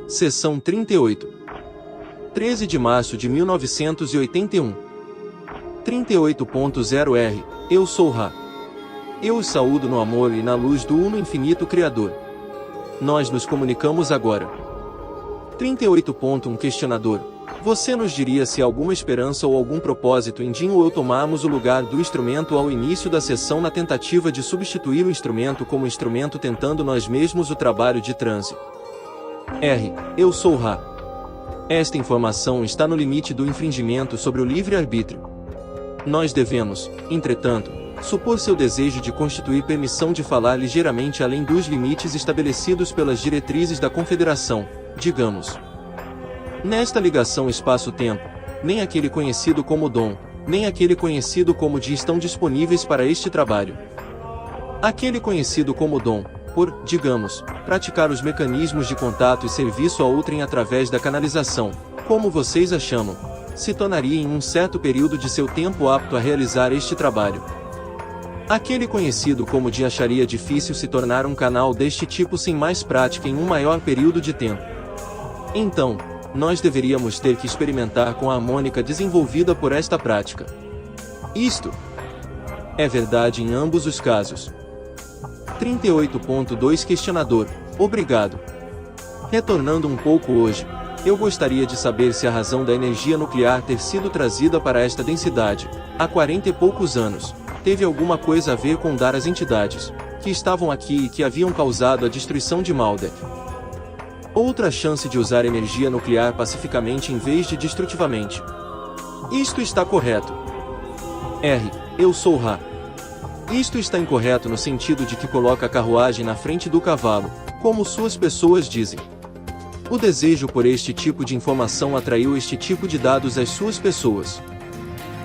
Seção 38. 13 de março de 1981. 38.0R. Eu sou Ra. Eu os saúdo no amor e na luz do Uno Infinito Criador. Nós nos comunicamos agora. 38.1 Questionador. Você nos diria se há alguma esperança ou algum propósito em Jim ou eu tomarmos o lugar do instrumento ao início da sessão na tentativa de substituir o instrumento como instrumento tentando nós mesmos o trabalho de transe? R. Eu sou Ra. Esta informação está no limite do infringimento sobre o livre-arbítrio. Nós devemos, entretanto, supor seu desejo de constituir permissão de falar ligeiramente além dos limites estabelecidos pelas diretrizes da Confederação, digamos. Nesta ligação espaço-tempo, nem aquele conhecido como dom, nem aquele conhecido como Di estão disponíveis para este trabalho. Aquele conhecido como dom, por, digamos, praticar os mecanismos de contato e serviço a outrem através da canalização, como vocês a chamam, se tornaria em um certo período de seu tempo apto a realizar este trabalho. Aquele conhecido como Di acharia difícil se tornar um canal deste tipo sem mais prática em um maior período de tempo. Então, nós deveríamos ter que experimentar com a harmônica desenvolvida por esta prática. Isto é verdade em ambos os casos. 38.2 Questionador. Obrigado. Retornando um pouco hoje, eu gostaria de saber se a razão da energia nuclear ter sido trazida para esta densidade, há 40 e poucos anos, teve alguma coisa a ver com dar às entidades, que estavam aqui e que haviam causado a destruição de Maldek. Outra chance de usar energia nuclear pacificamente em vez de destrutivamente. Isto está correto. R. Eu sou Ra. Isto está incorreto no sentido de que coloca a carruagem na frente do cavalo, como suas pessoas dizem. O desejo por este tipo de informação atraiu este tipo de dados às suas pessoas.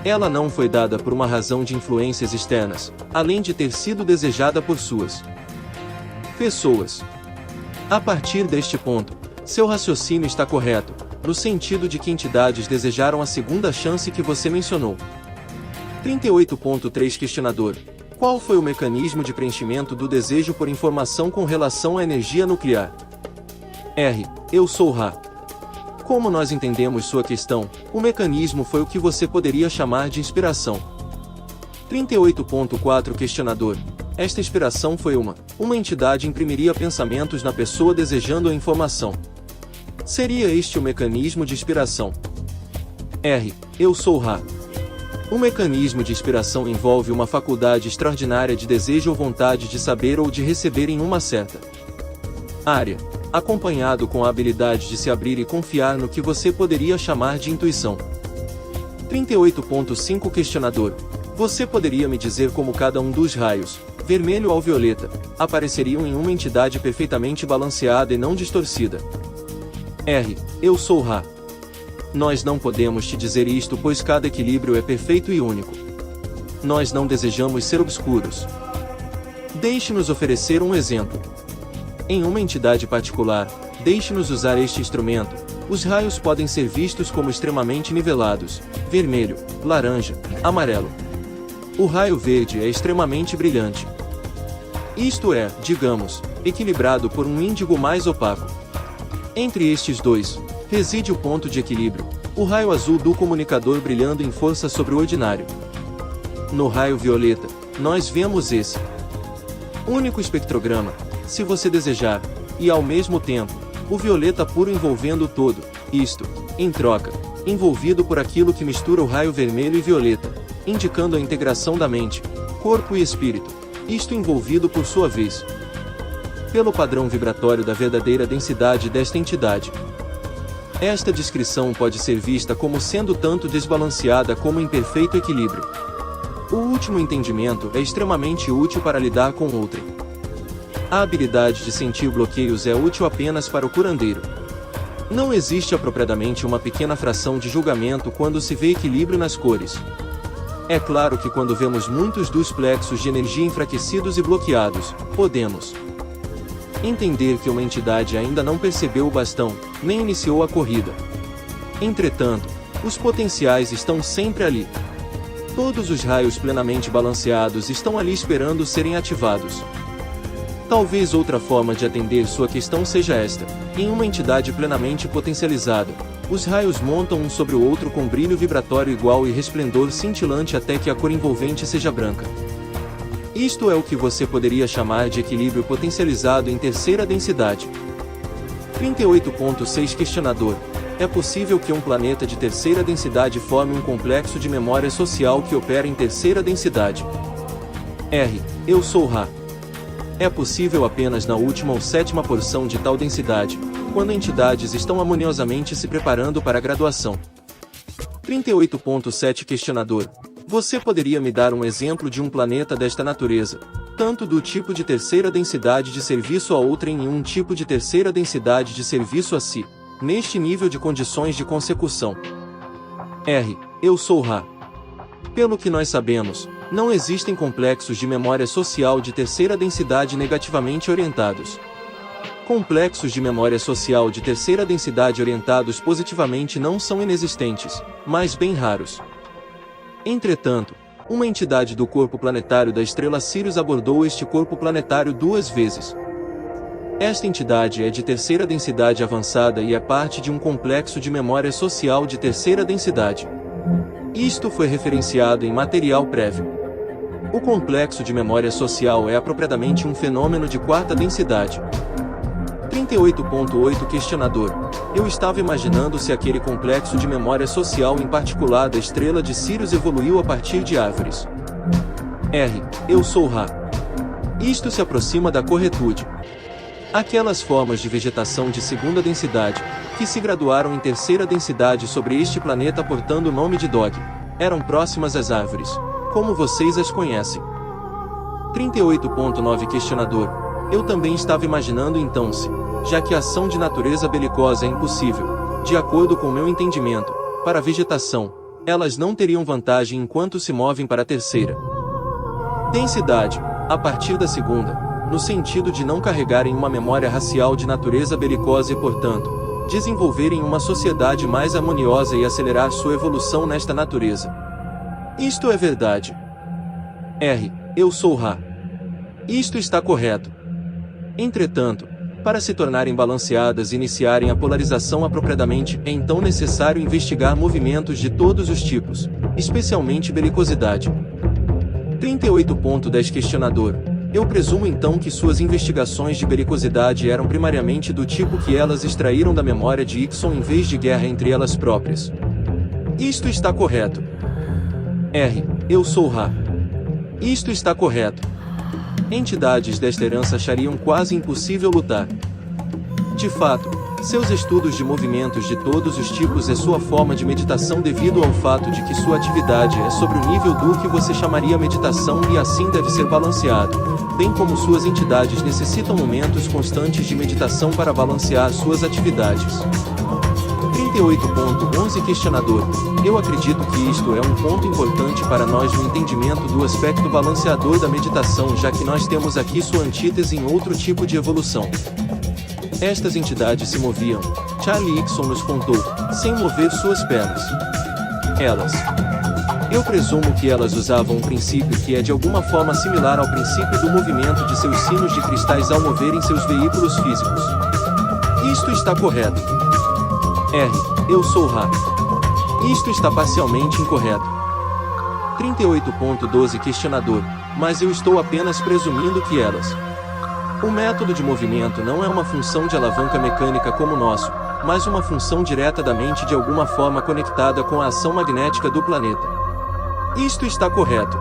Ela não foi dada por uma razão de influências externas, além de ter sido desejada por suas pessoas. A partir deste ponto, seu raciocínio está correto, no sentido de que entidades desejaram a segunda chance que você mencionou. 38.3 Questionador. Qual foi o mecanismo de preenchimento do desejo por informação com relação à energia nuclear? R. Eu sou Ra. Como nós entendemos sua questão, o mecanismo foi o que você poderia chamar de inspiração. 38.4 Questionador. Esta inspiração foi uma entidade imprimiria pensamentos na pessoa desejando a informação. Seria este o mecanismo de inspiração? R. Eu sou Ra. O mecanismo de inspiração envolve uma faculdade extraordinária de desejo ou vontade de saber ou de receber em uma certa área, acompanhado com a habilidade de se abrir e confiar no que você poderia chamar de intuição. 38.5 Questionador. Você poderia me dizer como cada um dos raios, vermelho ao violeta, apareceriam em uma entidade perfeitamente balanceada e não distorcida? R. Eu sou Ra. Nós não podemos te dizer isto pois cada equilíbrio é perfeito e único. Nós não desejamos ser obscuros. Deixe-nos oferecer um exemplo. Em uma entidade particular, deixe-nos usar este instrumento. Os raios podem ser vistos como extremamente nivelados, vermelho, laranja, amarelo. O raio verde é extremamente brilhante. Isto é, digamos, equilibrado por um índigo mais opaco. Entre estes dois, reside o ponto de equilíbrio, o raio azul do comunicador brilhando em força sobre o ordinário. No raio violeta, nós vemos esse único espectrograma, se você desejar, e ao mesmo tempo, o violeta puro envolvendo o todo, isto, em troca, envolvido por aquilo que mistura o raio vermelho e violeta, indicando a integração da mente, corpo e espírito, isto envolvido por sua vez pelo padrão vibratório da verdadeira densidade desta entidade. Esta descrição pode ser vista como sendo tanto desbalanceada como em perfeito equilíbrio. O último entendimento é extremamente útil para lidar com outrem. A habilidade de sentir bloqueios é útil apenas para o curandeiro. Não existe apropriadamente uma pequena fração de julgamento quando se vê equilíbrio nas cores. É claro que quando vemos muitos dos plexos de energia enfraquecidos e bloqueados, podemos entender que uma entidade ainda não percebeu o bastão, nem iniciou a corrida. Entretanto, os potenciais estão sempre ali. Todos os raios plenamente balanceados estão ali esperando serem ativados. Talvez outra forma de atender sua questão seja esta: em uma entidade plenamente potencializada, os raios montam um sobre o outro com brilho vibratório igual e resplendor cintilante até que a cor envolvente seja branca. Isto é o que você poderia chamar de equilíbrio potencializado em terceira densidade. 38.6 Questionador: é possível que um planeta de terceira densidade forme um complexo de memória social que opera em terceira densidade? R. Eu sou Ra. É possível apenas na última ou sétima porção de tal densidade, quando entidades estão harmoniosamente se preparando para a graduação. 38.7 Questionador: você poderia me dar um exemplo de um planeta desta natureza, tanto do tipo de terceira densidade de serviço a outrem e um tipo de terceira densidade de serviço a si, neste nível de condições de consecução? R. Eu sou Ra. Pelo que nós sabemos, não existem complexos de memória social de terceira densidade negativamente orientados. Complexos de memória social de terceira densidade orientados positivamente não são inexistentes, mas bem raros. Entretanto, uma entidade do corpo planetário da estrela Sirius abordou este corpo planetário 2 vezes. Esta entidade é de terceira densidade avançada e é parte de um complexo de memória social de terceira densidade. Isto foi referenciado em material prévio. O complexo de memória social é apropriadamente um fenômeno de quarta densidade. 38.8 Questionador: eu estava imaginando se aquele complexo de memória social em particular da estrela de Sirius evoluiu a partir de árvores. R. Eu sou Ra. Isto se aproxima da corretude. Aquelas formas de vegetação de segunda densidade, que se graduaram em terceira densidade sobre este planeta portando o nome de Dog, eram próximas às árvores, como vocês as conhecem. 38.9 Questionador: eu também estava imaginando então se, já que a ação de natureza belicosa é impossível, de acordo com meu entendimento, para a vegetação, elas não teriam vantagem enquanto se movem para a terceira densidade, a partir da segunda, no sentido de não carregarem uma memória racial de natureza belicosa e, portanto, desenvolverem uma sociedade mais harmoniosa e acelerar sua evolução nesta natureza. Isto é verdade. R. Eu sou Ra. Isto está correto. Entretanto, para se tornarem balanceadas e iniciarem a polarização apropriadamente, é então necessário investigar movimentos de todos os tipos, especialmente belicosidade. 38.10 Questionador: eu presumo então que suas investigações de belicosidade eram primariamente do tipo que elas extraíram da memória de Ixon em vez de guerra entre elas próprias. Isto está correto. R. Eu sou Ra. Isto está correto. Entidades desta herança achariam quase impossível lutar. De fato, seus estudos de movimentos de todos os tipos é sua forma de meditação devido ao fato de que sua atividade é sobre o nível do que você chamaria meditação e assim deve ser balanceado, bem como suas entidades necessitam momentos constantes de meditação para balancear suas atividades. 38.11 Questionador: eu acredito que isto é um ponto importante para nós no entendimento do aspecto balanceador da meditação, já que nós temos aqui sua antítese em outro tipo de evolução. Estas entidades se moviam, Charlie Ixon nos contou, sem mover suas pernas. Eu presumo que elas usavam um princípio que é de alguma forma similar ao princípio do movimento de seus sinos de cristais ao moverem seus veículos físicos. Isto está correto. R. Eu sou Ra. Isto está parcialmente incorreto. 38.12 Questionador: mas eu estou apenas presumindo que elas. O método de movimento não é uma função de alavanca mecânica como o nosso, mas uma função direta da mente de alguma forma conectada com a ação magnética do planeta. Isto está correto.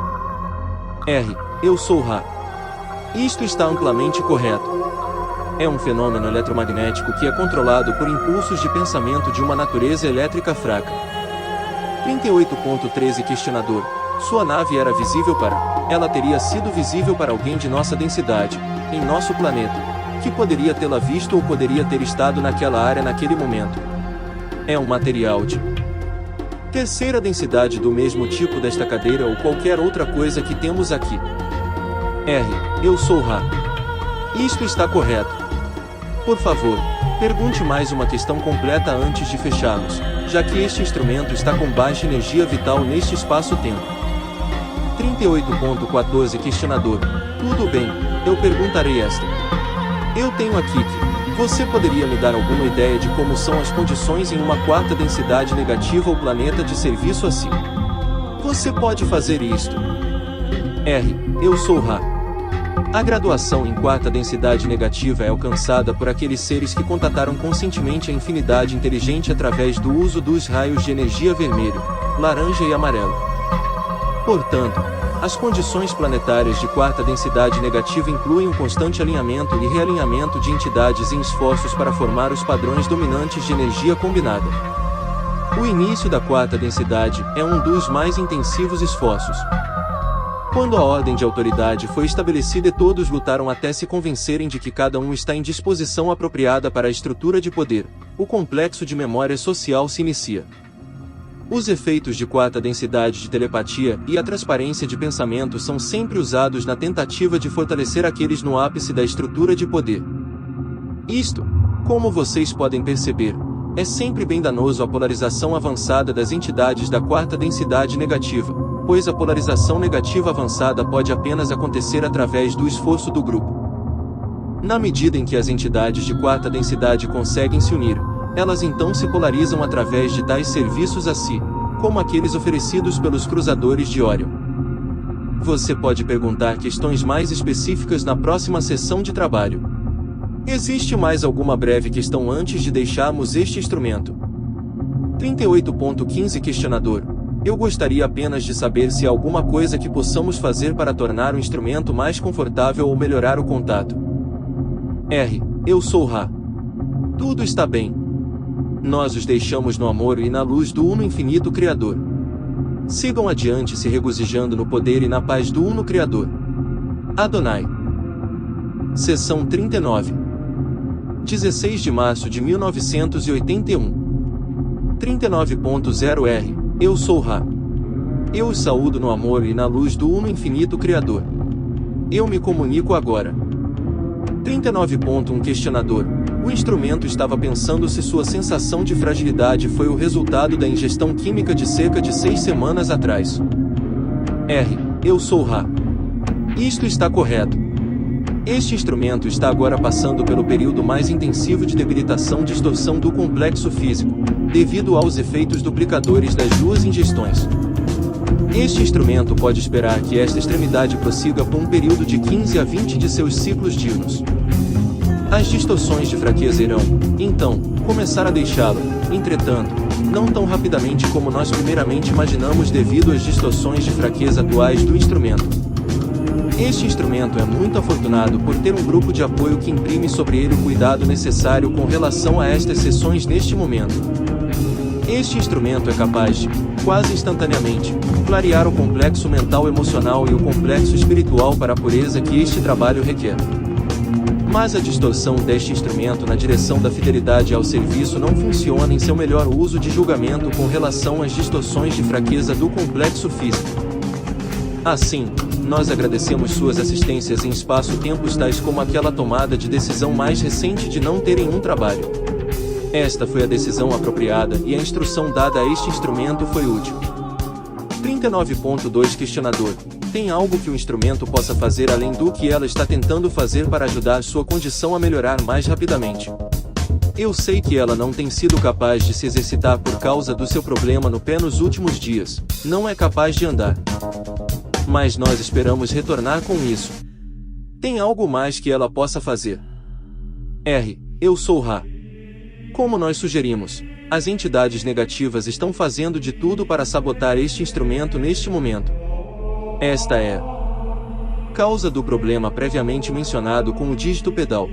R. Eu sou Ra. Isto está amplamente correto. É um fenômeno eletromagnético que é controlado por impulsos de pensamento de uma natureza elétrica fraca. 38.13 Questionador: sua nave era visível para... Ela teria sido visível para alguém de nossa densidade, em nosso planeta, que poderia tê-la visto ou poderia ter estado naquela área naquele momento. É um material de terceira densidade do mesmo tipo desta cadeira ou qualquer outra coisa que temos aqui. R. Eu sou Ra. Isto está correto. Por favor, pergunte mais uma questão completa antes de fecharmos, já que este instrumento está com baixa energia vital neste espaço-tempo. 38.14 Questionador: tudo bem, eu perguntarei esta. Eu tenho aqui que, você poderia me dar alguma ideia de como são as condições em uma quarta densidade negativa ou planeta de serviço assim? Você pode fazer isto. R. Eu sou Ra. A graduação em quarta densidade negativa é alcançada por aqueles seres que contataram conscientemente a infinidade inteligente através do uso dos raios de energia vermelho, laranja e amarelo. Portanto, as condições planetárias de quarta densidade negativa incluem um constante alinhamento e realinhamento de entidades em esforços para formar os padrões dominantes de energia combinada. O início da quarta densidade é um dos mais intensivos esforços. Quando a ordem de autoridade foi estabelecida e todos lutaram até se convencerem de que cada um está em disposição apropriada para a estrutura de poder, o complexo de memória social se inicia. Os efeitos de quarta densidade de telepatia e a transparência de pensamento são sempre usados na tentativa de fortalecer aqueles no ápice da estrutura de poder. Isto, como vocês podem perceber, é sempre bem danoso à polarização avançada das entidades da quarta densidade negativa, pois a polarização negativa avançada pode apenas acontecer através do esforço do grupo. Na medida em que as entidades de quarta densidade conseguem se unir, elas então se polarizam através de tais serviços a si, como aqueles oferecidos pelos cruzadores de Órion. Você pode perguntar questões mais específicas na próxima sessão de trabalho. Existe mais alguma breve questão antes de deixarmos este instrumento? 38.15 Questionador. Eu gostaria apenas de saber se há alguma coisa que possamos fazer para tornar o instrumento mais confortável ou melhorar o contato. R. Eu sou Ra. Tudo está bem. Nós os deixamos no amor e na luz do Uno Infinito Criador. Sigam adiante se regozijando no poder e na paz do Uno Criador. Adonai. Seção 39. 16 de março de 1981. 39.0 R. Eu sou Ra. Eu os saúdo no amor e na luz do Uno Infinito Criador. Eu me comunico agora. 39.1 Questionador. O instrumento estava pensando se sua sensação de fragilidade foi o resultado da ingestão química de cerca de 6 semanas atrás. R. Eu sou Ra. Isto está correto. Este instrumento está agora passando pelo período mais intensivo de debilitação e distorção do complexo físico, devido aos efeitos duplicadores das duas ingestões. Este instrumento pode esperar que esta extremidade prossiga por um período de 15 a 20 de seus ciclos diurnos. As distorções de fraqueza irão, então, começar a deixá-lo, entretanto, não tão rapidamente como nós primeiramente imaginamos devido às distorções de fraqueza atuais do instrumento. Este instrumento é muito afortunado por ter um grupo de apoio que imprime sobre ele o cuidado necessário com relação a estas sessões neste momento. Este instrumento é capaz de, quase instantaneamente, clarear o complexo mental emocional e o complexo espiritual para a pureza que este trabalho requer. Mas a distorção deste instrumento na direção da fidelidade ao serviço não funciona em seu melhor uso de julgamento com relação às distorções de fraqueza do complexo físico. Assim, nós agradecemos suas assistências em espaço-tempos tais como aquela tomada de decisão mais recente de não terem um trabalho. Esta foi a decisão apropriada e a instrução dada a este instrumento foi útil. 39.2 Questionador. Tem algo que o instrumento possa fazer além do que ela está tentando fazer para ajudar sua condição a melhorar mais rapidamente? Eu sei que ela não tem sido capaz de se exercitar por causa do seu problema no pé nos últimos dias, não é capaz de andar. Mas nós esperamos retornar com isso. Tem algo mais que ela possa fazer? R. Eu sou Ra. Como nós sugerimos, as entidades negativas estão fazendo de tudo para sabotar este instrumento neste momento. Esta é a causa do problema previamente mencionado com o dígito pedal.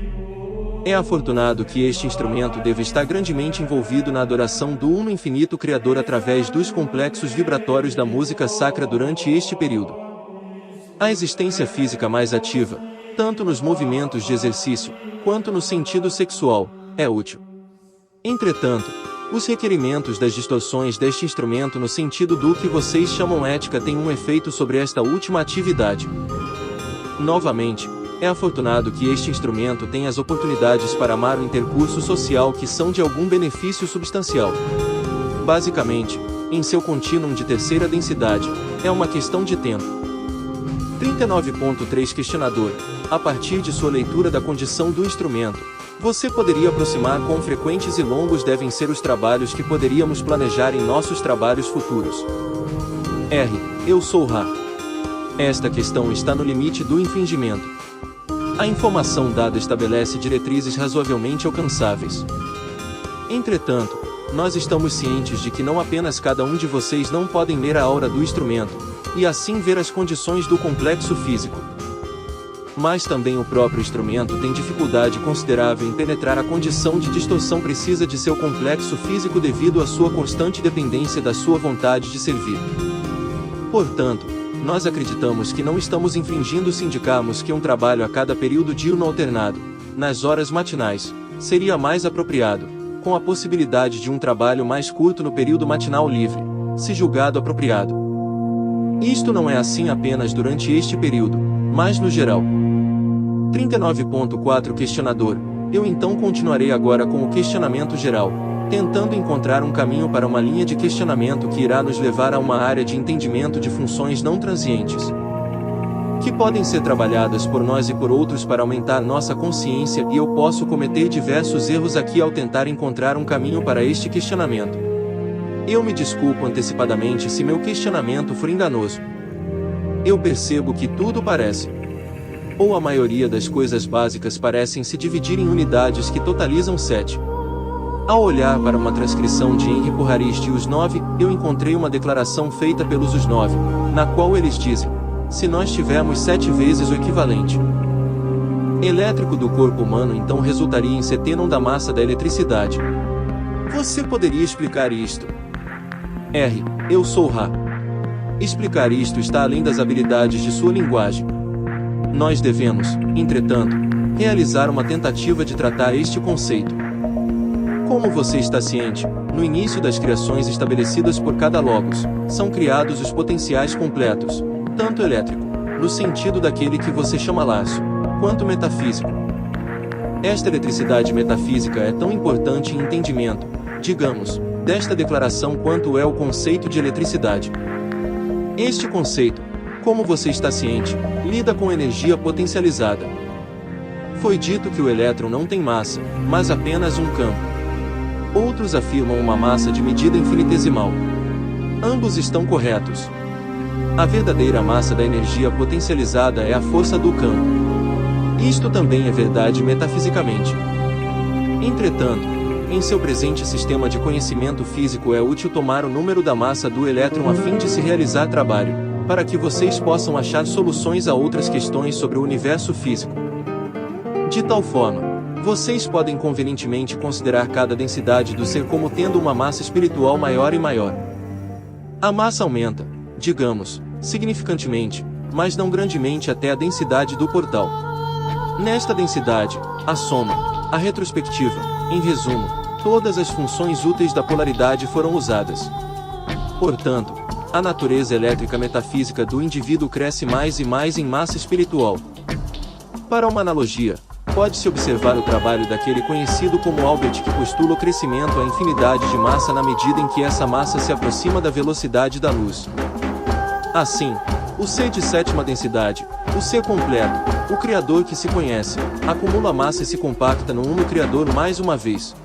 É afortunado que este instrumento deve estar grandemente envolvido na adoração do Uno Infinito Criador através dos complexos vibratórios da música sacra durante este período. A existência física mais ativa, tanto nos movimentos de exercício, quanto no sentido sexual, é útil. Entretanto, os requerimentos das distorções deste instrumento no sentido do que vocês chamam ética têm um efeito sobre esta última atividade. Novamente, é afortunado que este instrumento tem as oportunidades para amar o intercurso social que são de algum benefício substancial. Basicamente, em seu contínuo de terceira densidade, é uma questão de tempo. 39.3 Questionador. A partir de sua leitura da condição do instrumento, você poderia aproximar quão frequentes e longos devem ser os trabalhos que poderíamos planejar em nossos trabalhos futuros. R. Eu sou Ra. Esta questão está no limite do infringimento. A informação dada estabelece diretrizes razoavelmente alcançáveis. Entretanto, nós estamos cientes de que não apenas cada um de vocês não podem ler a aura do instrumento, e assim ver as condições do complexo físico, mas também o próprio instrumento tem dificuldade considerável em penetrar a condição de distorção precisa de seu complexo físico devido à sua constante dependência da sua vontade de servir. Portanto, nós acreditamos que não estamos infringindo se indicarmos que um trabalho a cada período diurno alternado, nas horas matinais, seria mais apropriado, com a possibilidade de um trabalho mais curto no período matinal livre, se julgado apropriado. Isto não é assim apenas durante este período, mas no geral. 39.4 Questionador. Eu então continuarei agora com o questionamento geral, tentando encontrar um caminho para uma linha de questionamento que irá nos levar a uma área de entendimento de funções não transientes, que podem ser trabalhadas por nós e por outros para aumentar nossa consciência, e eu posso cometer diversos erros aqui ao tentar encontrar um caminho para este questionamento. Eu me desculpo antecipadamente se meu questionamento for enganoso. Eu percebo que tudo parece, ou a maioria das coisas básicas parecem se dividir em unidades que totalizam 7. Ao olhar para uma transcrição de Henri Porrariste e os 9, eu encontrei uma declaração feita pelos os 9, na qual eles dizem: se nós tivermos 7 vezes o equivalente elétrico do corpo humano, então resultaria em setenon da massa da eletricidade. Você poderia explicar isto? R. Eu sou Ra. Explicar isto está além das habilidades de sua linguagem. Nós devemos, entretanto, realizar uma tentativa de tratar este conceito. Como você está ciente, no início das criações estabelecidas por cada logos, são criados os potenciais completos, tanto elétrico, no sentido daquele que você chama laço, quanto metafísico. Esta eletricidade metafísica é tão importante em entendimento, digamos, desta declaração quanto é o conceito de eletricidade. Este conceito, como você está ciente, lida com energia potencializada. Foi dito que o elétron não tem massa, mas apenas um campo. Outros afirmam uma massa de medida infinitesimal. Ambos estão corretos. A verdadeira massa da energia potencializada é a força do campo. Isto também é verdade metafisicamente. Entretanto, em seu presente sistema de conhecimento físico é útil tomar o número da massa do elétron a fim de se realizar trabalho, para que vocês possam achar soluções a outras questões sobre o universo físico. De tal forma, vocês podem convenientemente considerar cada densidade do ser como tendo uma massa espiritual maior e maior. A massa aumenta, digamos, significantemente, mas não grandemente até a densidade do portal. Nesta densidade, a soma, a retrospectiva, em resumo, todas as funções úteis da polaridade foram usadas. Portanto, a natureza elétrica metafísica do indivíduo cresce mais e mais em massa espiritual. Para uma analogia, pode-se observar o trabalho daquele conhecido como Albert que postula o crescimento à infinidade de massa na medida em que essa massa se aproxima da velocidade da luz. Assim, o ser de sétima densidade, o ser completo, o Criador que se conhece, acumula massa e se compacta no Uno Criador mais uma vez.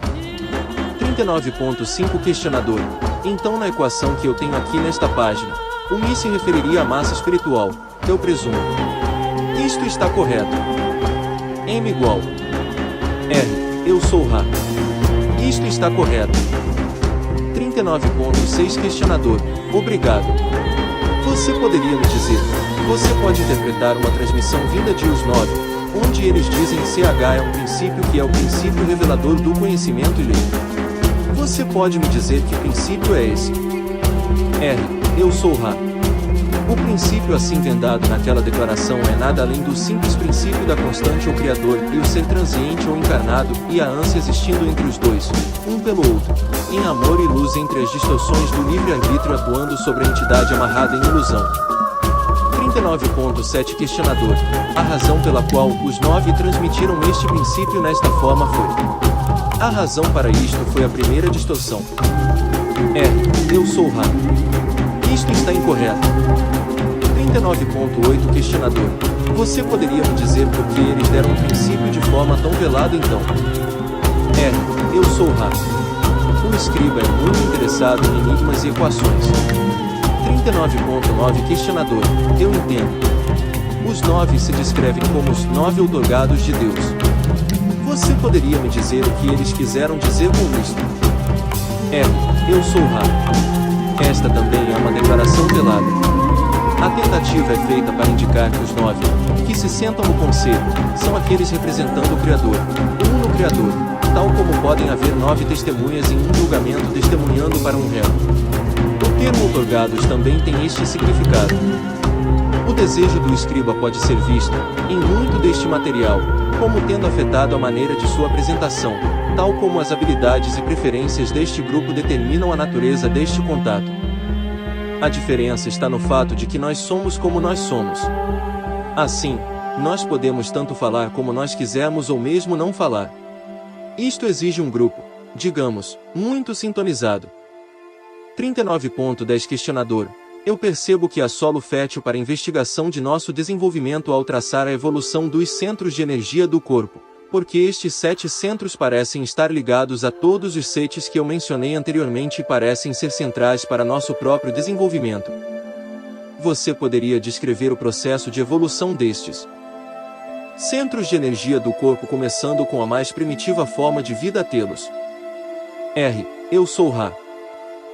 39.5 Questionador. Então na equação que eu tenho aqui nesta página, o Mi se referiria à massa espiritual, eu presumo. Isto está correto. M igual R. Eu sou Ra. Isto está correto. 39.6 Questionador. Obrigado. Você poderia me dizer, você pode interpretar uma transmissão vinda de Os 9, onde eles dizem CH é um princípio que é o princípio revelador do conhecimento e lei. Você pode me dizer que princípio é esse? R. Eu sou Ra. O princípio assim vendado naquela declaração é nada além do simples princípio da constante ou criador e o ser transiente ou encarnado e a ânsia existindo entre os dois, um pelo outro, em amor e luz entre as distorções do livre-arbítrio atuando sobre a entidade amarrada em ilusão. 39.7 Questionador. A razão pela qual os 9 transmitiram este princípio nesta forma foi. A razão para isto foi a primeira distorção. R. Eu sou Ra. Isto está incorreto. 39.8 Questionador. Você poderia me dizer por que eles deram um princípio de forma tão velada então? Eu sou Ra. O escriba é muito interessado em enigmas e equações. 39.9 Questionador. Eu entendo. Os 9 se descrevem como os 9 outorgados de Deus. Você poderia me dizer o que eles quiseram dizer com isto? Eu sou Ra. Esta também é uma declaração velada. A tentativa é feita para indicar que os 9, que se sentam no conselho, são aqueles representando o Criador, o Uno Criador, tal como podem haver 9 testemunhas em um julgamento testemunhando para um réu. O termo outorgados também tem este significado. O desejo do escriba pode ser visto, em muito deste material, como tendo afetado a maneira de sua apresentação, tal como as habilidades e preferências deste grupo determinam a natureza deste contato. A diferença está no fato de que nós somos como nós somos. Assim, nós podemos tanto falar como nós quisermos ou mesmo não falar. Isto exige um grupo, digamos, muito sintonizado. 39.10 Questionador. Eu percebo que há solo fértil para investigação de nosso desenvolvimento ao traçar a evolução dos centros de energia do corpo, porque estes 7 centros parecem estar ligados a todos os 7 que eu mencionei anteriormente e parecem ser centrais para nosso próprio desenvolvimento. Você poderia descrever o processo de evolução destes centros de energia do corpo, começando com a mais primitiva forma de vida a tê-los? Eu sou Ra.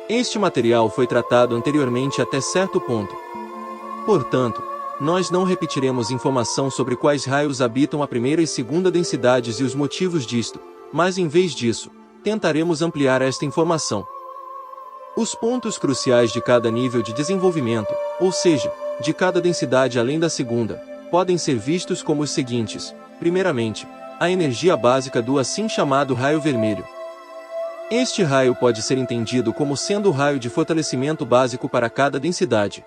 Este material foi tratado anteriormente até certo ponto. Portanto, nós não repetiremos informação sobre quais raios habitam a primeira e segunda densidades e os motivos disto, mas em vez disso, tentaremos ampliar esta informação. Os pontos cruciais de cada nível de desenvolvimento, ou seja, de cada densidade além da segunda, podem ser vistos como os seguintes. Primeiramente, a energia básica do assim chamado raio vermelho. Este raio pode ser entendido como sendo o raio de fortalecimento básico para cada densidade.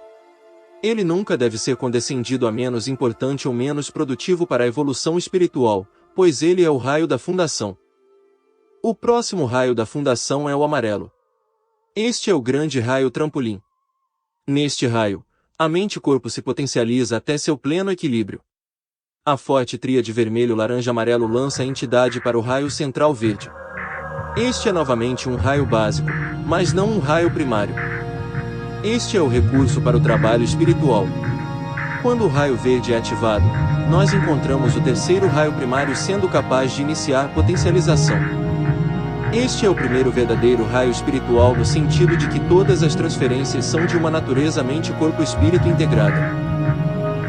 Ele nunca deve ser condescendido a menos importante ou menos produtivo para a evolução espiritual, pois ele é o raio da fundação. O próximo raio da fundação é o amarelo. Este é o grande raio trampolim. Neste raio, a mente-corpo se potencializa até seu pleno equilíbrio. A forte tríade vermelho-laranja-amarelo lança a entidade para o raio central verde. Este é novamente um raio básico, mas não um raio primário. Este é o recurso para o trabalho espiritual. Quando o raio verde é ativado, nós encontramos o terceiro raio primário sendo capaz de iniciar potencialização. Este é o primeiro verdadeiro raio espiritual no sentido de que todas as transferências são de uma natureza mente-corpo-espírito integrada.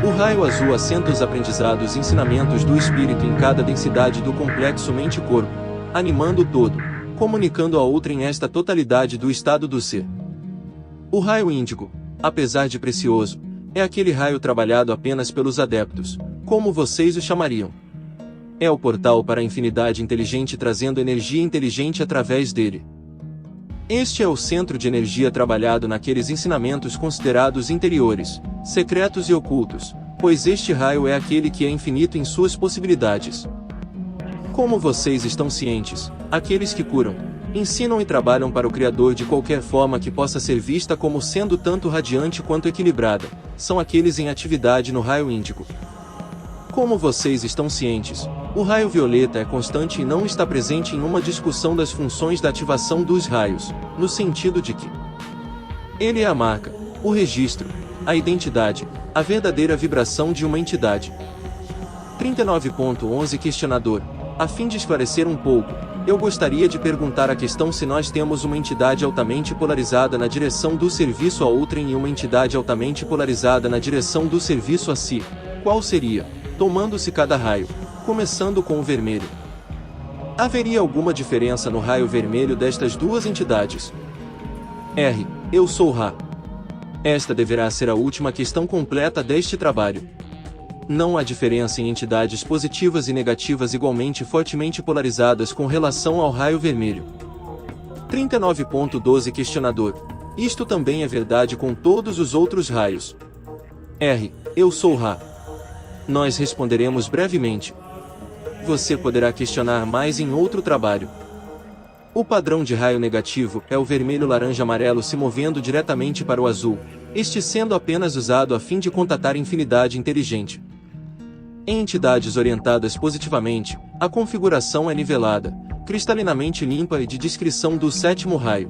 O raio azul assenta os aprendizados e ensinamentos do espírito em cada densidade do complexo mente-corpo, animando o todo, comunicando a outrem esta totalidade do estado do ser. O raio índigo, apesar de precioso, é aquele raio trabalhado apenas pelos adeptos, como vocês o chamariam. É o portal para a infinidade inteligente trazendo energia inteligente através dele. Este é o centro de energia trabalhado naqueles ensinamentos considerados interiores, secretos e ocultos, pois este raio é aquele que é infinito em suas possibilidades. Como vocês estão cientes, aqueles que curam, ensinam e trabalham para o Criador de qualquer forma que possa ser vista como sendo tanto radiante quanto equilibrada, são aqueles em atividade no raio índigo. Como vocês estão cientes, o raio violeta é constante e não está presente em uma discussão das funções da ativação dos raios, no sentido de que ele é a marca, o registro, a identidade, a verdadeira vibração de uma entidade. 39.11 Questionador. A fim de esclarecer um pouco, eu gostaria de perguntar a questão se nós temos uma entidade altamente polarizada na direção do serviço a outrem e uma entidade altamente polarizada na direção do serviço a si, qual seria, tomando-se cada raio, começando com o vermelho? Haveria alguma diferença no raio vermelho destas duas entidades? Eu sou Ra. Esta deverá ser a última questão completa deste trabalho. Não há diferença em entidades positivas e negativas igualmente fortemente polarizadas com relação ao raio vermelho. 39.12 Questionador. Isto também é verdade com todos os outros raios. Eu sou Ra. Nós responderemos brevemente. Você poderá questionar mais em outro trabalho. O padrão de raio negativo é o vermelho-laranja-amarelo se movendo diretamente para o azul. este sendo apenas usado a fim de contatar infinidade inteligente. Em entidades orientadas positivamente, a configuração é nivelada, cristalinamente limpa e de descrição do sétimo raio.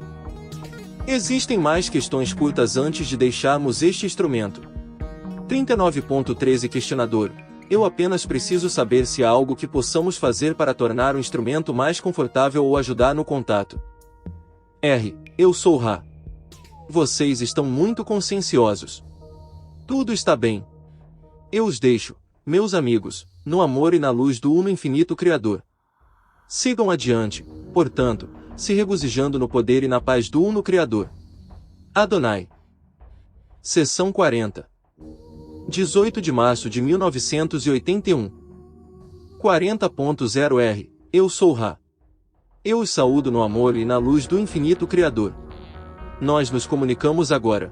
Existem mais questões curtas antes de deixarmos este instrumento. 39.13 Questionador. Eu apenas preciso saber se há algo que possamos fazer para tornar o instrumento mais confortável ou ajudar no contato. R. Eu sou Ra. Vocês estão muito conscienciosos. Tudo está bem. Eu os deixo, meus amigos, no amor e na luz do Uno Infinito Criador. Sigam adiante, portanto, se regozijando no poder e na paz do Uno Criador. Adonai. Seção 40. 18 de março de 1981. 40.0 R. Eu sou Ra. Eu os saúdo no amor e na luz do Infinito Criador. Nós nos comunicamos agora.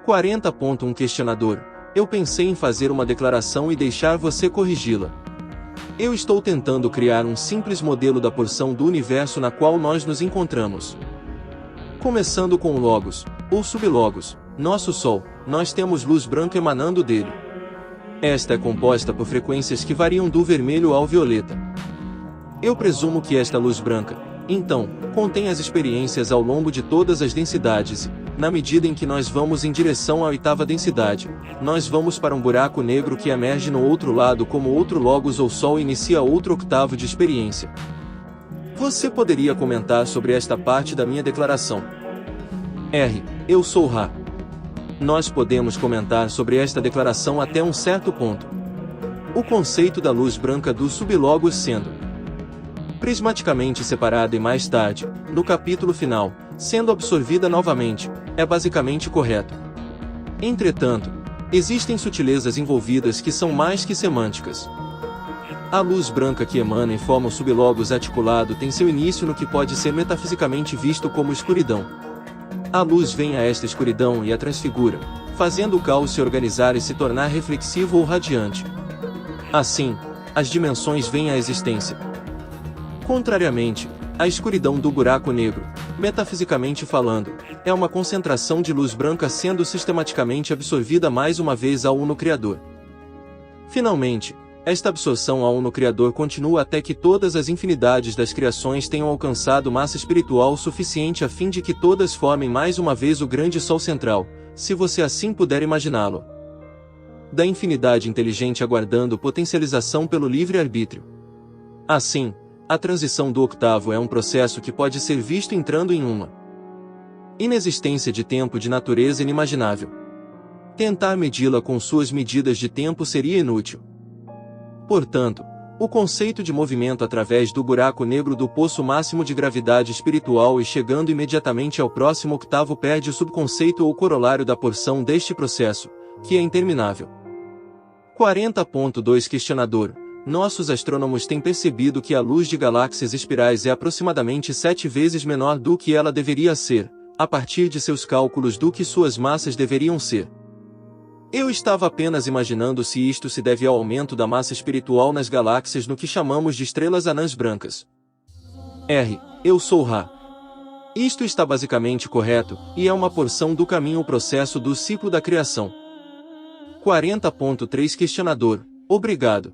40.1 Questionador. Eu pensei em fazer uma declaração e deixar você corrigi-la. Eu estou tentando criar um simples modelo da porção do universo na qual nós nos encontramos. Começando com o Logos, ou Sublogos, nosso Sol, nós temos luz branca emanando dele. Esta é composta por frequências que variam do vermelho ao violeta. Eu presumo que esta luz branca, então, contém as experiências ao longo de todas as densidades e, na medida em que nós vamos em direção à oitava densidade, nós vamos para um buraco negro que emerge no outro lado como outro Logos ou Sol e inicia outro octavo de experiência. Você poderia comentar sobre esta parte da minha declaração? R. Eu sou Ra. Nós podemos comentar sobre esta declaração até um certo ponto. O conceito da luz branca do sublogos sendo prismaticamente separada e mais tarde, no capítulo final, sendo absorvida novamente, é basicamente correto. Entretanto, existem sutilezas envolvidas que são mais que semânticas. A luz branca que emana e forma o sublogos articulado tem seu início no que pode ser metafisicamente visto como escuridão. A luz vem a esta escuridão e a transfigura, fazendo o caos se organizar e se tornar reflexivo ou radiante. Assim, as dimensões vêm à existência. Contrariamente, a escuridão do buraco negro, metafisicamente falando, é uma concentração de luz branca sendo sistematicamente absorvida mais uma vez ao Uno Criador. Finalmente, esta absorção ao Uno Criador continua até que todas as infinidades das criações tenham alcançado massa espiritual suficiente a fim de que todas formem mais uma vez o grande Sol central, se você assim puder imaginá-lo. Da infinidade inteligente aguardando potencialização pelo livre-arbítrio. Assim, a transição do octavo é um processo que pode ser visto entrando em uma inexistência de tempo de natureza inimaginável. Tentar medi-la com suas medidas de tempo seria inútil. Portanto, o conceito de movimento através do buraco negro do poço máximo de gravidade espiritual e chegando imediatamente ao próximo octavo perde o subconceito ou corolário da porção deste processo, que é interminável. 40.2 Questionador. Nossos astrônomos têm percebido que a luz de galáxias espirais é aproximadamente 7 vezes menor do que ela deveria ser, a partir de seus cálculos do que suas massas deveriam ser. Eu estava apenas imaginando se isto se deve ao aumento da massa espiritual nas galáxias no que chamamos de estrelas anãs brancas. R. Eu sou Ra. Isto está basicamente correto, e é uma porção do caminho o processo do ciclo da criação. 40.3 Questionador. Obrigado.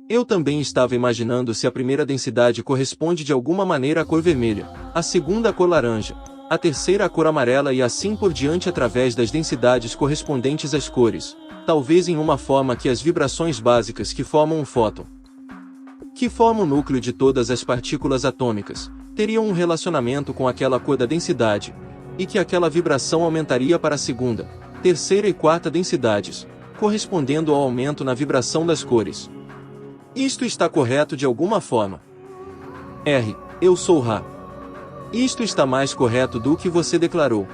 Eu também estava imaginando se a primeira densidade corresponde de alguma maneira à cor vermelha, a segunda à cor laranja, a terceira à cor amarela e assim por diante através das densidades correspondentes às cores, talvez em uma forma que as vibrações básicas que formam um fóton, que forma o núcleo de todas as partículas atômicas, teriam um relacionamento com aquela cor da densidade, e que aquela vibração aumentaria para a segunda, terceira e quarta densidades, correspondendo ao aumento na vibração das cores. Isto está correto de alguma forma. R. Eu sou Ra. Isto está mais correto do que você declarou.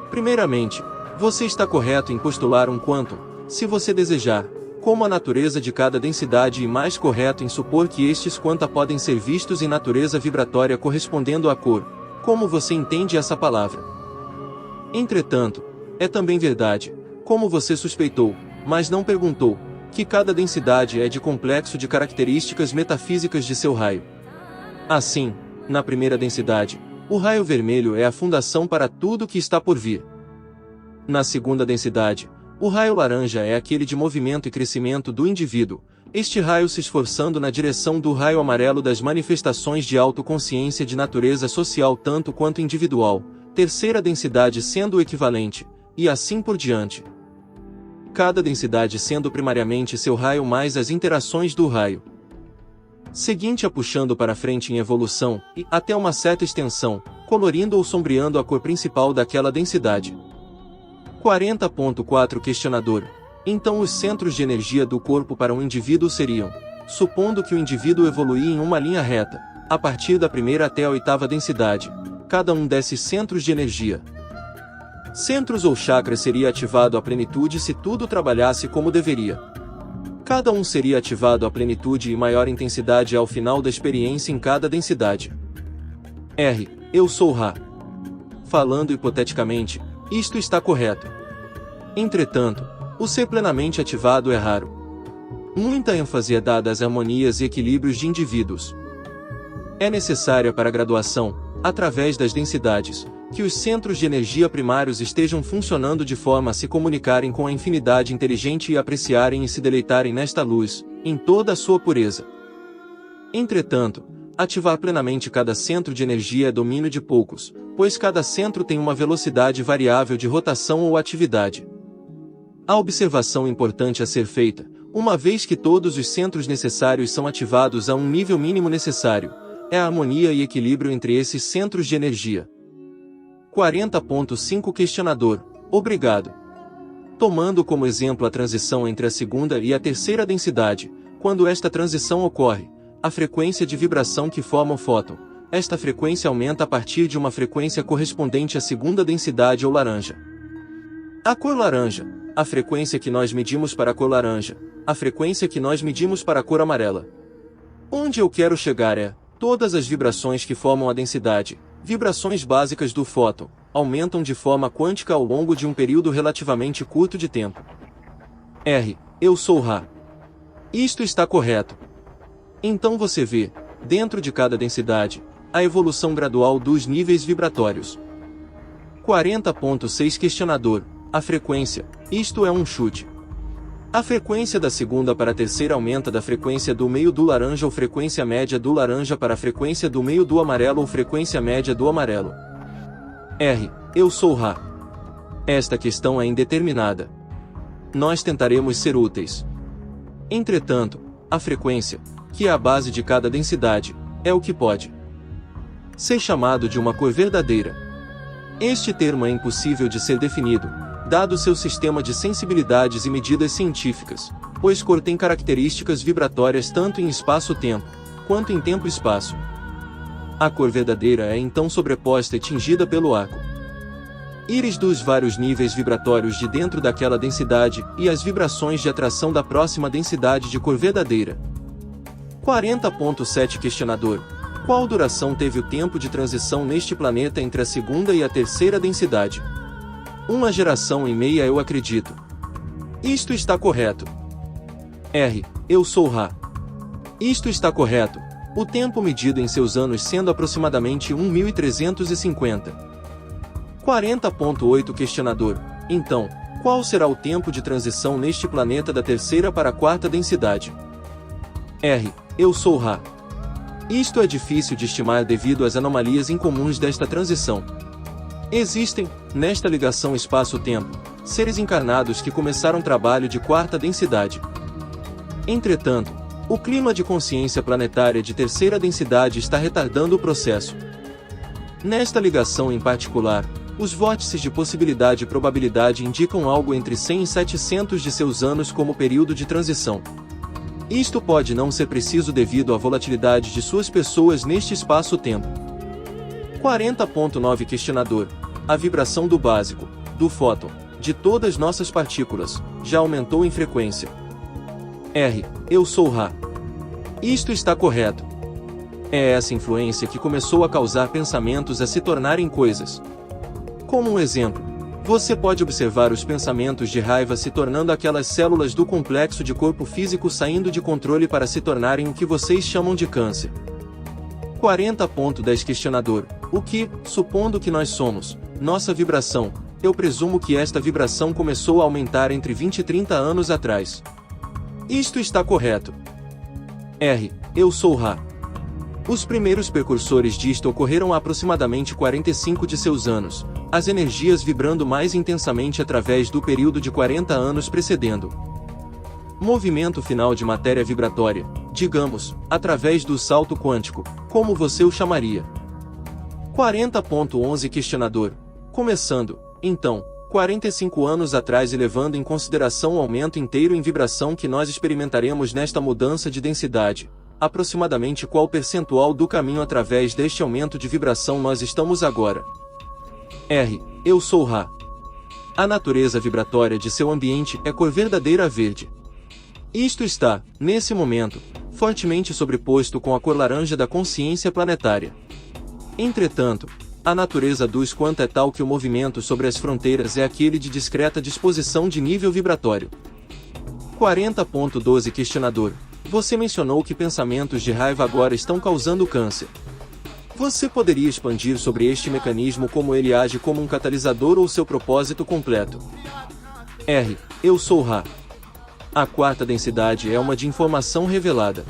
Primeiramente, você está correto em postular um quantum, se você desejar, como a natureza de cada densidade e mais correto em supor que estes quanta podem ser vistos em natureza vibratória correspondendo à cor, como você entende essa palavra. Entretanto, é também verdade, como você suspeitou, mas não perguntou, que cada densidade é de complexo de características metafísicas de seu raio. Assim, na primeira densidade, o raio vermelho é a fundação para tudo que está por vir. Na segunda densidade, o raio laranja é aquele de movimento e crescimento do indivíduo, este raio se esforçando na direção do raio amarelo das manifestações de autoconsciência de natureza social tanto quanto individual, terceira densidade sendo o equivalente, e assim por diante. Cada densidade sendo primariamente seu raio mais as interações do raio seguinte a puxando para frente em evolução, e até uma certa extensão, colorindo ou sombreando a cor principal daquela densidade. 40.4 Questionador. Então os centros de energia do corpo para um indivíduo seriam, supondo que o indivíduo evoluía em uma linha reta, a partir da primeira até a oitava densidade, cada um desses centros de energia. Centros ou chakras seria ativado à plenitude se tudo trabalhasse como deveria. Cada um seria ativado à plenitude e maior intensidade ao final da experiência em cada densidade. R. Eu sou Ra. Falando hipoteticamente, isto está correto. Entretanto, o ser plenamente ativado é raro. Muita ênfase é dada às harmonias e equilíbrios de indivíduos. É necessária para a graduação, através das densidades, que os centros de energia primários estejam funcionando de forma a se comunicarem com a infinidade inteligente e apreciarem e se deleitarem nesta luz, em toda a sua pureza. Entretanto, ativar plenamente cada centro de energia é domínio de poucos, pois cada centro tem uma velocidade variável de rotação ou atividade. A observação importante a ser feita, uma vez que todos os centros necessários são ativados a um nível mínimo necessário, é a harmonia e equilíbrio entre esses centros de energia. 40.5 Questionador. Obrigado. Tomando como exemplo a transição entre a segunda e a terceira densidade, quando esta transição ocorre, a frequência de vibração que forma o fóton, esta frequência aumenta a partir de uma frequência correspondente à segunda densidade ou laranja. A cor laranja, a frequência que nós medimos para a cor laranja, a frequência que nós medimos para a cor amarela. Onde eu quero chegar é, todas as vibrações que formam a densidade, vibrações básicas do fóton, aumentam de forma quântica ao longo de um período relativamente curto de tempo. R. Eu sou Ra. Isto está correto. Então você vê, dentro de cada densidade, a evolução gradual dos níveis vibratórios. 40.6 Questionador. A frequência, isto é um chute. A frequência da segunda para a terceira aumenta da frequência do meio do laranja ou frequência média do laranja para a frequência do meio do amarelo ou frequência média do amarelo. R. Eu sou Ra. Esta questão é indeterminada. Nós tentaremos ser úteis. Entretanto, a frequência, que é a base de cada densidade, é o que pode ser chamado de uma cor verdadeira. Este termo é impossível de ser definido, dado seu sistema de sensibilidades e medidas científicas, pois cor tem características vibratórias tanto em espaço-tempo, quanto em tempo-espaço. A cor verdadeira é então sobreposta e tingida pelo arco íris dos vários níveis vibratórios de dentro daquela densidade e as vibrações de atração da próxima densidade de cor verdadeira. 40.7 Questionador. Qual duração teve o tempo de transição neste planeta entre a segunda e a terceira densidade? 1,5 geração, eu acredito. Isto está correto. R. Eu sou Ra. Isto está correto, o tempo medido em seus anos sendo aproximadamente 1.350. 40.8 Questionador. Então, qual será o tempo de transição neste planeta da terceira para a quarta densidade? R. Eu sou Ra. Isto é difícil de estimar devido às anomalias incomuns desta transição. Existem, nesta ligação espaço-tempo, seres encarnados que começaram trabalho de quarta densidade. Entretanto, o clima de consciência planetária de terceira densidade está retardando o processo. Nesta ligação em particular, os vórtices de possibilidade e probabilidade indicam algo entre 100 e 700 de seus anos como período de transição. Isto pode não ser preciso devido à volatilidade de suas pessoas neste espaço-tempo. 40.9 Questionador. A vibração do básico, do fóton, de todas nossas partículas, já aumentou em frequência. R. Eu sou Ra. Isto está correto. É essa influência que começou a causar pensamentos a se tornarem coisas. Como um exemplo, você pode observar os pensamentos de raiva se tornando aquelas células do complexo de corpo físico saindo de controle para se tornarem o que vocês chamam de câncer. 40.10 Questionador. O que, supondo que nós somos, nossa vibração, eu presumo que esta vibração começou a aumentar entre 20 e 30 anos atrás. Isto está correto. R. Eu sou Ra. Os primeiros precursores disto ocorreram há aproximadamente 45 de seus anos, as energias vibrando mais intensamente através do período de 40 anos precedendo. Movimento final de matéria vibratória, digamos, através do salto quântico, como você o chamaria. 40.11 Questionador. Começando, então, 45 anos atrás e levando em consideração o aumento inteiro em vibração que nós experimentaremos nesta mudança de densidade, aproximadamente qual percentual do caminho através deste aumento de vibração nós estamos agora? R. Eu sou Ra. A natureza vibratória de seu ambiente é cor verdadeira verde. Isto está, nesse momento, fortemente sobreposto com a cor laranja da consciência planetária. Entretanto, a natureza dos quanto é tal que o movimento sobre as fronteiras é aquele de discreta disposição de nível vibratório. 40.12 Questionador. Você mencionou que pensamentos de raiva agora estão causando câncer. Você poderia expandir sobre este mecanismo, como ele age como um catalisador ou seu propósito completo? R. Eu sou Ra. A quarta densidade é uma de informação revelada.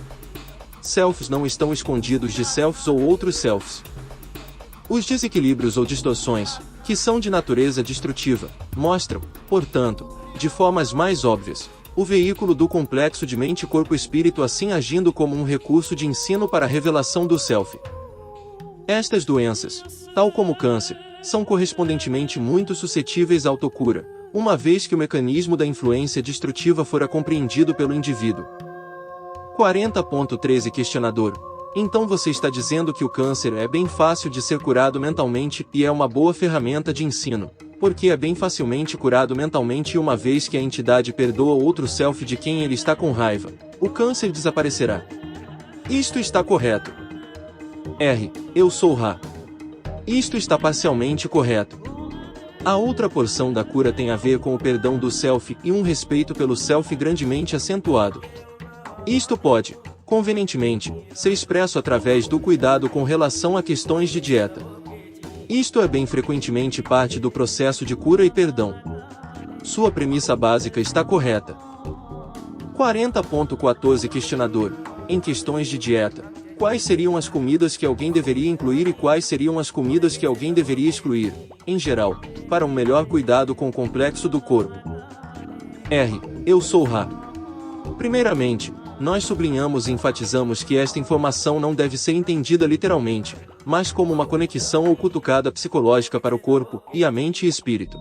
Selfs não estão escondidos de selfs ou outros selfs. Os desequilíbrios ou distorções, que são de natureza destrutiva, mostram, portanto, de formas mais óbvias, o veículo do complexo de mente-corpo-espírito assim agindo como um recurso de ensino para a revelação do self. Estas doenças, tal como o câncer, são correspondentemente muito suscetíveis à autocura, uma vez que o mecanismo da influência destrutiva fora compreendido pelo indivíduo. 40.13 Questionador. Então você está dizendo que o câncer é bem fácil de ser curado mentalmente e é uma boa ferramenta de ensino, porque é bem facilmente curado mentalmente e uma vez que a entidade perdoa outro self de quem ele está com raiva, o câncer desaparecerá. Isto está correto. R. Eu sou Ra. Isto está parcialmente correto. A outra porção da cura tem a ver com o perdão do self e um respeito pelo self grandemente acentuado. Isto pode, convenientemente, ser expresso através do cuidado com relação a questões de dieta. Isto é bem frequentemente parte do processo de cura e perdão. Sua premissa básica está correta. 40.14 Questionador. Em questões de dieta, quais seriam as comidas que alguém deveria incluir e quais seriam as comidas que alguém deveria excluir, em geral, para um melhor cuidado com o complexo do corpo? R. Eu sou Ra. Primeiramente, nós sublinhamos e enfatizamos que esta informação não deve ser entendida literalmente, mas como uma conexão ou cutucada psicológica para o corpo, e a mente e espírito.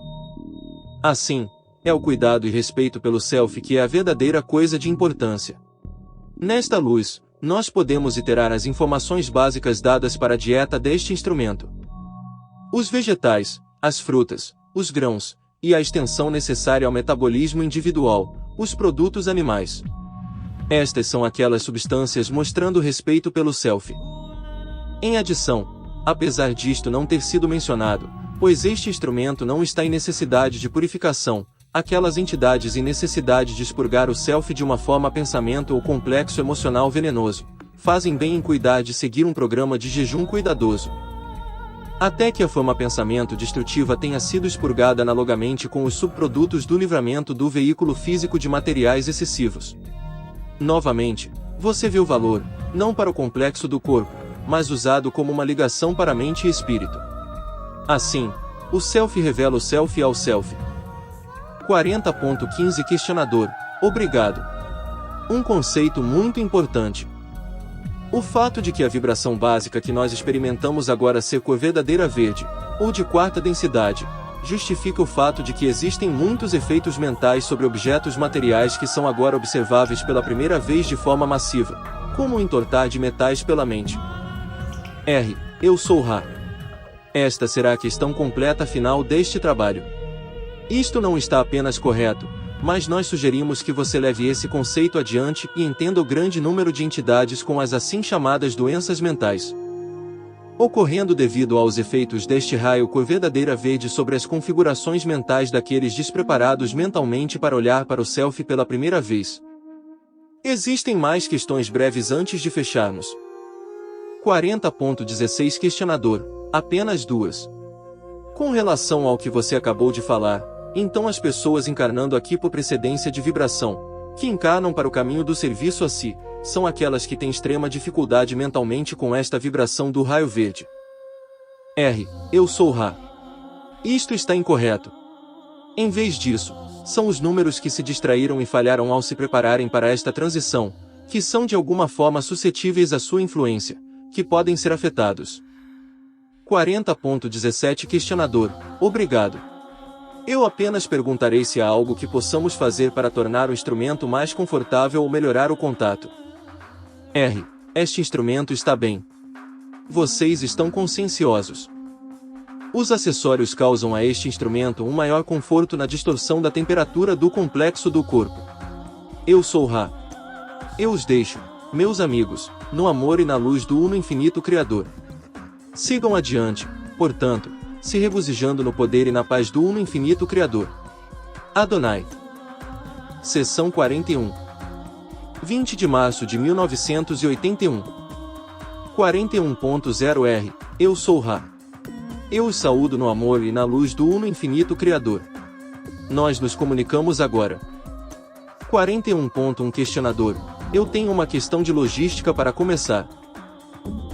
Assim, é o cuidado e respeito pelo self que é a verdadeira coisa de importância. Nesta luz, nós podemos iterar as informações básicas dadas para a dieta deste instrumento. Os vegetais, as frutas, os grãos, e a extensão necessária ao metabolismo individual, os produtos animais. Estas são aquelas substâncias mostrando respeito pelo self. Em adição, apesar disto não ter sido mencionado, pois este instrumento não está em necessidade de purificação, aquelas entidades em necessidade de expurgar o self de uma forma pensamento ou complexo emocional venenoso, fazem bem em cuidar de seguir um programa de jejum cuidadoso. Até que a forma pensamento destrutiva tenha sido expurgada analogamente com os subprodutos do livramento do veículo físico de materiais excessivos. Novamente, você vê o valor, não para o complexo do corpo, mas usado como uma ligação para mente e espírito. Assim, o self revela o self ao self. 40.15 Questionador. Obrigado. Um conceito muito importante. O fato de que a vibração básica que nós experimentamos agora ser cor verdadeira verde, ou de quarta densidade, justifica o fato de que existem muitos efeitos mentais sobre objetos materiais que são agora observáveis pela primeira vez de forma massiva, como o entortar de metais pela mente. R. Eu sou Ra. Esta será a questão completa final deste trabalho. Isto não está apenas correto, mas nós sugerimos que você leve esse conceito adiante e entenda o grande número de entidades com as assim chamadas doenças mentais, ocorrendo devido aos efeitos deste raio cor verdadeira verde sobre as configurações mentais daqueles despreparados mentalmente para olhar para o self pela primeira vez. Existem mais questões breves antes de fecharmos. 40.16 Questionador. Apenas duas. Com relação ao que você acabou de falar, então as pessoas encarnando aqui por precedência de vibração, que encarnam para o caminho do serviço a si, são aquelas que têm extrema dificuldade mentalmente com esta vibração do raio verde. R. Eu sou Ra. Isto está incorreto. Em vez disso, são os números que se distraíram e falharam ao se prepararem para esta transição, que são de alguma forma suscetíveis à sua influência, que podem ser afetados. 40.17 Questionador. Obrigado. Eu apenas perguntarei se há algo que possamos fazer para tornar o instrumento mais confortável ou melhorar o contato. R. Este instrumento está bem. Vocês estão conscienciosos. Os acessórios causam a este instrumento um maior conforto na distorção da temperatura do complexo do corpo. Eu sou Ra. Eu os deixo, meus amigos, no amor e na luz do Uno Infinito Criador. Sigam adiante, portanto, se regozijando no poder e na paz do Uno Infinito Criador. Adonai. Seção 41. 20 de março de 1981. 41.0 R. Eu sou Ra. Eu os saúdo no amor e na luz do Uno Infinito Criador. Nós nos comunicamos agora. 41.1 Questionador. Eu tenho uma questão de logística para começar.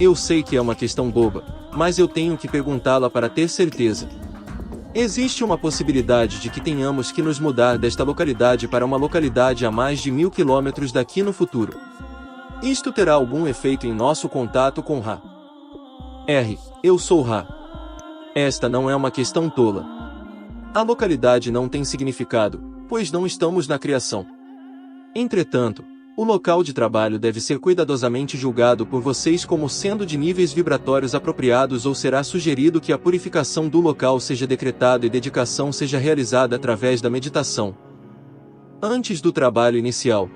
Eu sei que é uma questão boba, mas eu tenho que perguntá-la para ter certeza. Existe uma possibilidade de que tenhamos que nos mudar desta localidade para uma localidade a mais de 1000 quilômetros daqui no futuro. Isto terá algum efeito em nosso contato com Ra? R. Eu sou Ra. Esta não é uma questão tola. A localidade não tem significado, pois não estamos na criação. Entretanto, o local de trabalho deve ser cuidadosamente julgado por vocês como sendo de níveis vibratórios apropriados ou será sugerido que a purificação do local seja decretada e dedicação seja realizada através da meditação. Antes do trabalho inicial.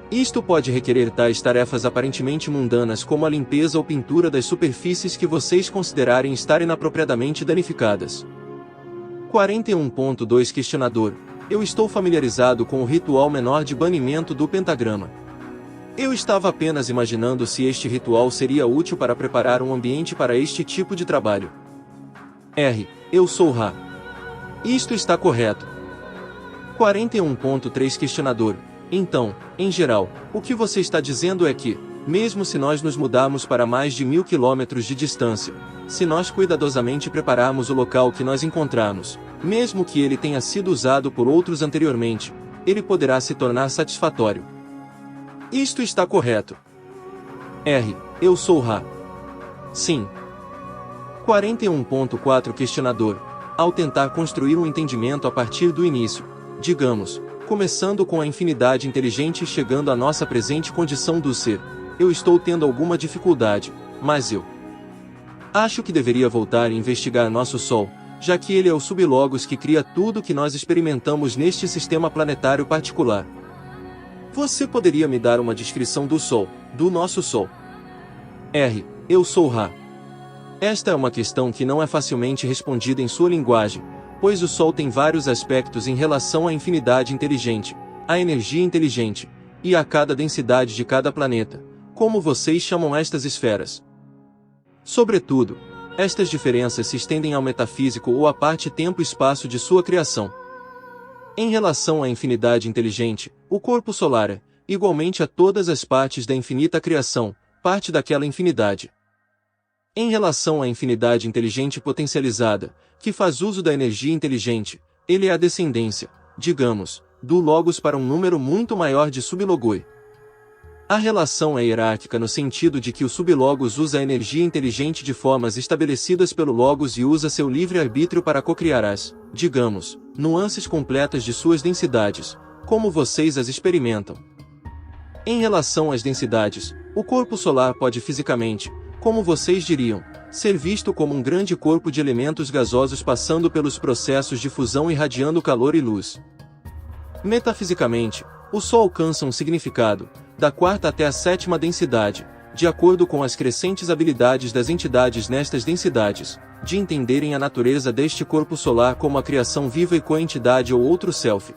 Isto pode requerer tais tarefas aparentemente mundanas como a limpeza ou pintura das superfícies que vocês considerarem estar inapropriadamente danificadas. 41.2 Questionador. Eu estou familiarizado com o ritual menor de banimento do pentagrama. Eu estava apenas imaginando se este ritual seria útil para preparar um ambiente para este tipo de trabalho. R. Eu sou Ra. Isto está correto. 41.3 Questionador. Então, em geral, o que você está dizendo é que, mesmo se nós nos mudarmos para mais de 1000 quilômetros de distância, se nós cuidadosamente prepararmos o local que nós encontrarmos, mesmo que ele tenha sido usado por outros anteriormente, ele poderá se tornar satisfatório. Isto está correto. R. Eu sou Ra. Sim. 41.4 Questionador. Ao tentar construir um entendimento a partir do início, digamos, começando com a infinidade inteligente e chegando à nossa presente condição do ser, eu estou tendo alguma dificuldade, mas eu acho que deveria voltar e investigar nosso Sol, já que ele é o sublogos que cria tudo que nós experimentamos neste sistema planetário particular. Você poderia me dar uma descrição do Sol, do nosso Sol? R. Eu sou Ra. Esta é uma questão que não é facilmente respondida em sua linguagem, pois o Sol tem vários aspectos em relação à infinidade inteligente, à energia inteligente, e a cada densidade de cada planeta, como vocês chamam estas esferas. Sobretudo, estas diferenças se estendem ao metafísico ou à parte tempo-espaço de sua criação. Em relação à infinidade inteligente, o corpo solar é, igualmente a todas as partes da infinita criação, parte daquela infinidade. Em relação à infinidade inteligente potencializada, que faz uso da energia inteligente, ele é a descendência, digamos, do Logos para um número muito maior de sublogoi. A relação é hierárquica no sentido de que o sublogos usa a energia inteligente de formas estabelecidas pelo Logos e usa seu livre-arbítrio para cocriar as, digamos, nuances completas de suas densidades, como vocês as experimentam. Em relação às densidades, o corpo solar pode fisicamente, como vocês diriam, ser visto como um grande corpo de elementos gasosos passando pelos processos de fusão irradiando calor e luz. Metafisicamente, o Sol alcança um significado, da quarta até a sétima densidade, de acordo com as crescentes habilidades das entidades nestas densidades, de entenderem a natureza deste corpo solar como a criação viva e coentidade ou outro self.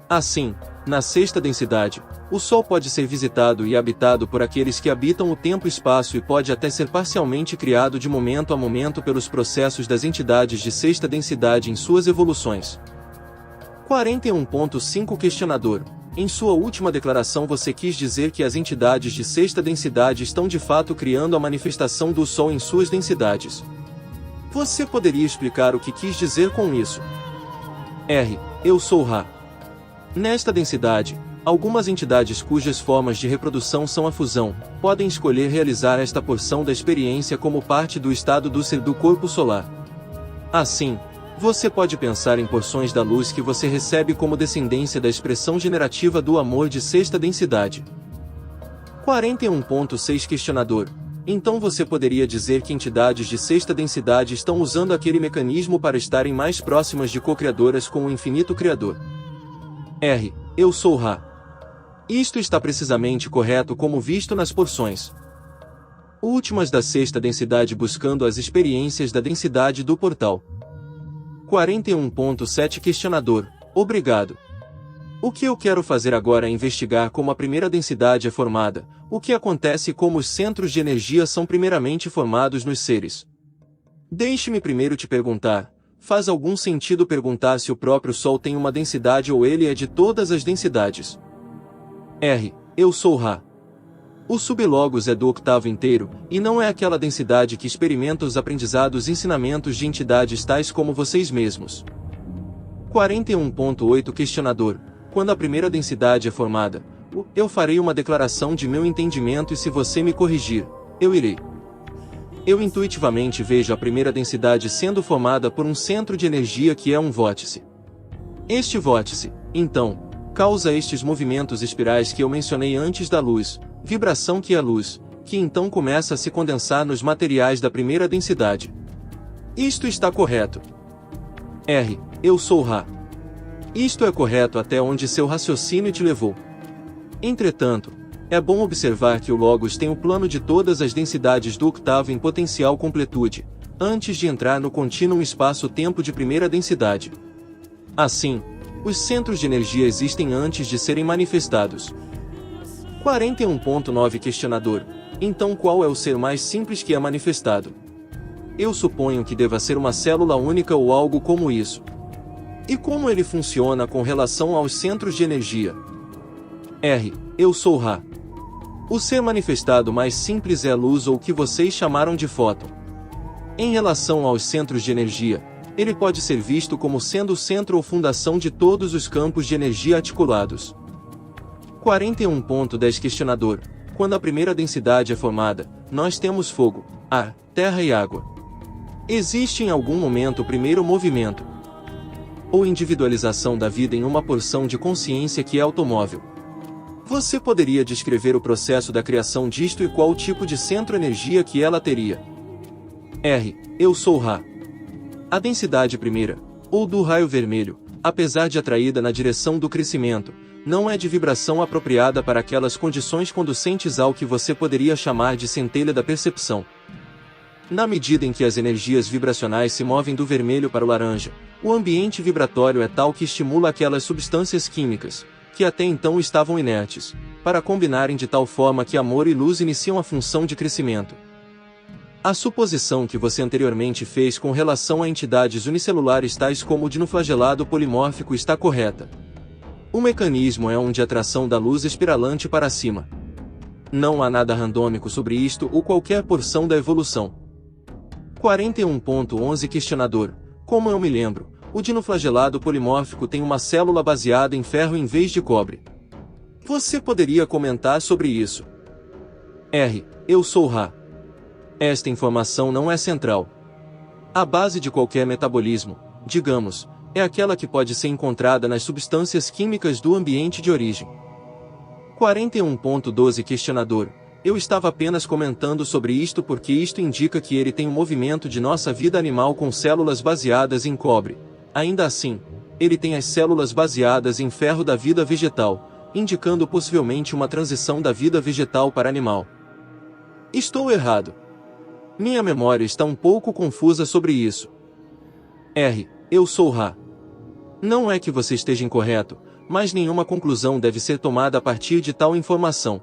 Assim, Na sexta densidade, o Sol pode ser visitado e habitado por aqueles que habitam o tempo e espaço e pode até ser parcialmente criado de momento a momento pelos processos das entidades de sexta densidade em suas evoluções. 41.5 Questionador. Em sua última declaração você quis dizer que as entidades de sexta densidade estão de fato criando a manifestação do Sol em suas densidades. Você poderia explicar o que quis dizer com isso? R. Eu sou Ra. Nesta densidade, algumas entidades cujas formas de reprodução são a fusão, podem escolher realizar esta porção da experiência como parte do estado do ser do corpo solar. Assim, você pode pensar em porções da luz que você recebe como descendência da expressão generativa do amor de sexta densidade. 41.6 Questionador. Então você poderia dizer que entidades de sexta densidade estão usando aquele mecanismo para estarem mais próximas de co-criadoras com o infinito Criador. R. Eu sou Ra. Isto está precisamente correto como visto nas porções últimas da sexta densidade buscando as experiências da densidade do portal. 41.7 Questionador. Obrigado. O que eu quero fazer agora é investigar como a primeira densidade é formada, o que acontece e como os centros de energia são primeiramente formados nos seres. Deixe-me primeiro te perguntar, faz algum sentido perguntar se o próprio Sol tem uma densidade ou ele é de todas as densidades? R. Eu sou Ra. O sublogos é do octavo inteiro, e não é aquela densidade que experimenta os aprendizados e ensinamentos de entidades tais como vocês mesmos. 41.8 Questionador. Quando a primeira densidade é formada, eu farei uma declaração de meu entendimento e se você me corrigir, eu irei. Eu intuitivamente vejo a primeira densidade sendo formada por um centro de energia que é um vórtice. Este vórtice, então, causa estes movimentos espirais que eu mencionei antes da luz, vibração que é luz, que então começa a se condensar nos materiais da primeira densidade. Isto está correto. R. Eu sou Ra. Isto é correto até onde seu raciocínio te levou. Entretanto, é bom observar que o Logos tem o plano de todas as densidades do octavo em potencial completude, antes de entrar no contínuo espaço-tempo de primeira densidade. Assim, os centros de energia existem antes de serem manifestados. 41.9 Questionador. Então qual é o ser mais simples que é manifestado? Eu suponho que deva ser uma célula única ou algo como isso. E como ele funciona com relação aos centros de energia? R. Eu sou Ra. O ser manifestado mais simples é a luz ou o que vocês chamaram de fóton. Em relação aos centros de energia, ele pode ser visto como sendo o centro ou fundação de todos os campos de energia articulados. 41.10 Questionador. Quando a primeira densidade é formada, nós temos fogo, ar, terra e água. Existe em algum momento o primeiro movimento ou individualização da vida em uma porção de consciência que é automóvel. Você poderia descrever o processo da criação disto e qual o tipo de centro-energia que ela teria? R. Eu sou Ra. A densidade primeira, ou do raio vermelho, apesar de atraída na direção do crescimento, não é de vibração apropriada para aquelas condições conducentes ao que você poderia chamar de centelha da percepção. Na medida em que as energias vibracionais se movem do vermelho para o laranja, o ambiente vibratório é tal que estimula aquelas substâncias químicas, que até então estavam inertes, para combinarem de tal forma que amor e luz iniciam a função de crescimento. A suposição que você anteriormente fez com relação a entidades unicelulares tais como o dinoflagelado polimórfico está correta. O mecanismo é um de atração da luz espiralante para cima. Não há nada randômico sobre isto ou qualquer porção da evolução. 41.11 Questionador. Como eu me lembro, o dinoflagelado polimórfico tem uma célula baseada em ferro em vez de cobre. Você poderia comentar sobre isso? R. Eu sou Ra. Esta informação não é central. A base de qualquer metabolismo, digamos, é aquela que pode ser encontrada nas substâncias químicas do ambiente de origem. 41.12 Questionador. Eu estava apenas comentando sobre isto porque isto indica que ele tem um movimento de nossa vida animal com células baseadas em cobre. Ainda assim, ele tem as células baseadas em ferro da vida vegetal, indicando possivelmente uma transição da vida vegetal para animal. Estou errado. Minha memória está um pouco confusa sobre isso. R. Eu sou Ra. Não é que você esteja incorreto, mas nenhuma conclusão deve ser tomada a partir de tal informação.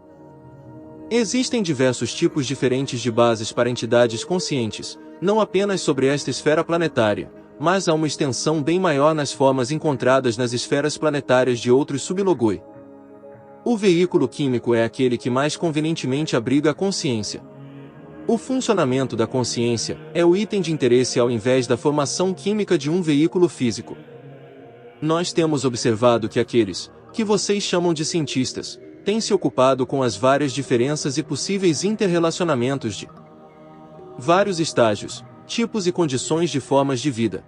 Existem diversos tipos diferentes de bases para entidades conscientes, não apenas sobre esta esfera planetária, mas há uma extensão bem maior nas formas encontradas nas esferas planetárias de outros sublogoi. O veículo químico é aquele que mais convenientemente abriga a consciência. O funcionamento da consciência é o item de interesse ao invés da formação química de um veículo físico. Nós temos observado que aqueles, que vocês chamam de cientistas, têm se ocupado com as várias diferenças e possíveis interrelacionamentos de vários estágios, tipos e condições de formas de vida.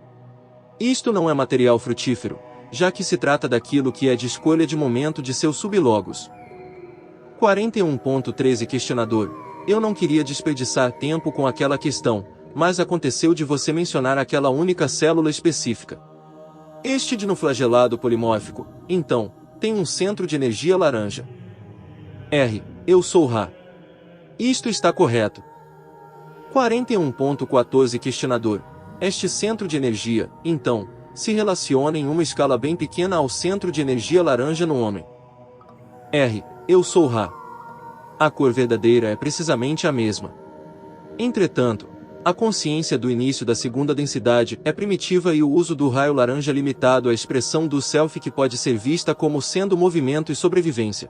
Isto não é material frutífero, já que se trata daquilo que é de escolha de momento de seus sublogos. 41.13 Questionador: eu não queria desperdiçar tempo com aquela questão, mas aconteceu de você mencionar aquela única célula específica. Este dinoflagelado polimórfico, então, tem um centro de energia laranja. R. Eu sou Ra. Isto está correto. 41.14 Questionador: este centro de energia, então, se relaciona em uma escala bem pequena ao centro de energia laranja no homem. R. Eu sou Ra. A cor verdadeira é precisamente a mesma. Entretanto, a consciência do início da segunda densidade é primitiva e o uso do raio laranja limitado à expressão do self que pode ser vista como sendo movimento e sobrevivência.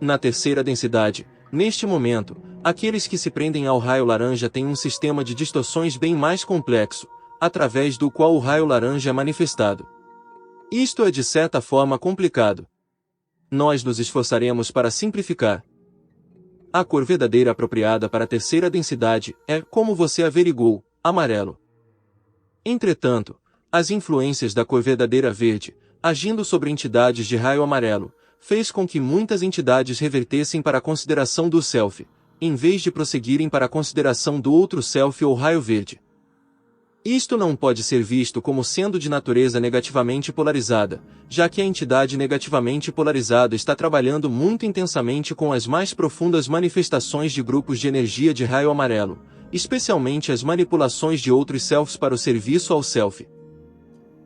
Na terceira densidade, neste momento, aqueles que se prendem ao raio laranja têm um sistema de distorções bem mais complexo, através do qual o raio laranja é manifestado. Isto é de certa forma complicado. Nós nos esforçaremos para simplificar. A cor verdadeira apropriada para a terceira densidade é, como você averiguou, amarelo. Entretanto, as influências da cor verdadeira verde, agindo sobre entidades de raio amarelo, fez com que muitas entidades revertessem para a consideração do self, em vez de prosseguirem para a consideração do outro self ou raio verde. Isto não pode ser visto como sendo de natureza negativamente polarizada, já que a entidade negativamente polarizada está trabalhando muito intensamente com as mais profundas manifestações de grupos de energia de raio amarelo, especialmente as manipulações de outros selfs para o serviço ao self.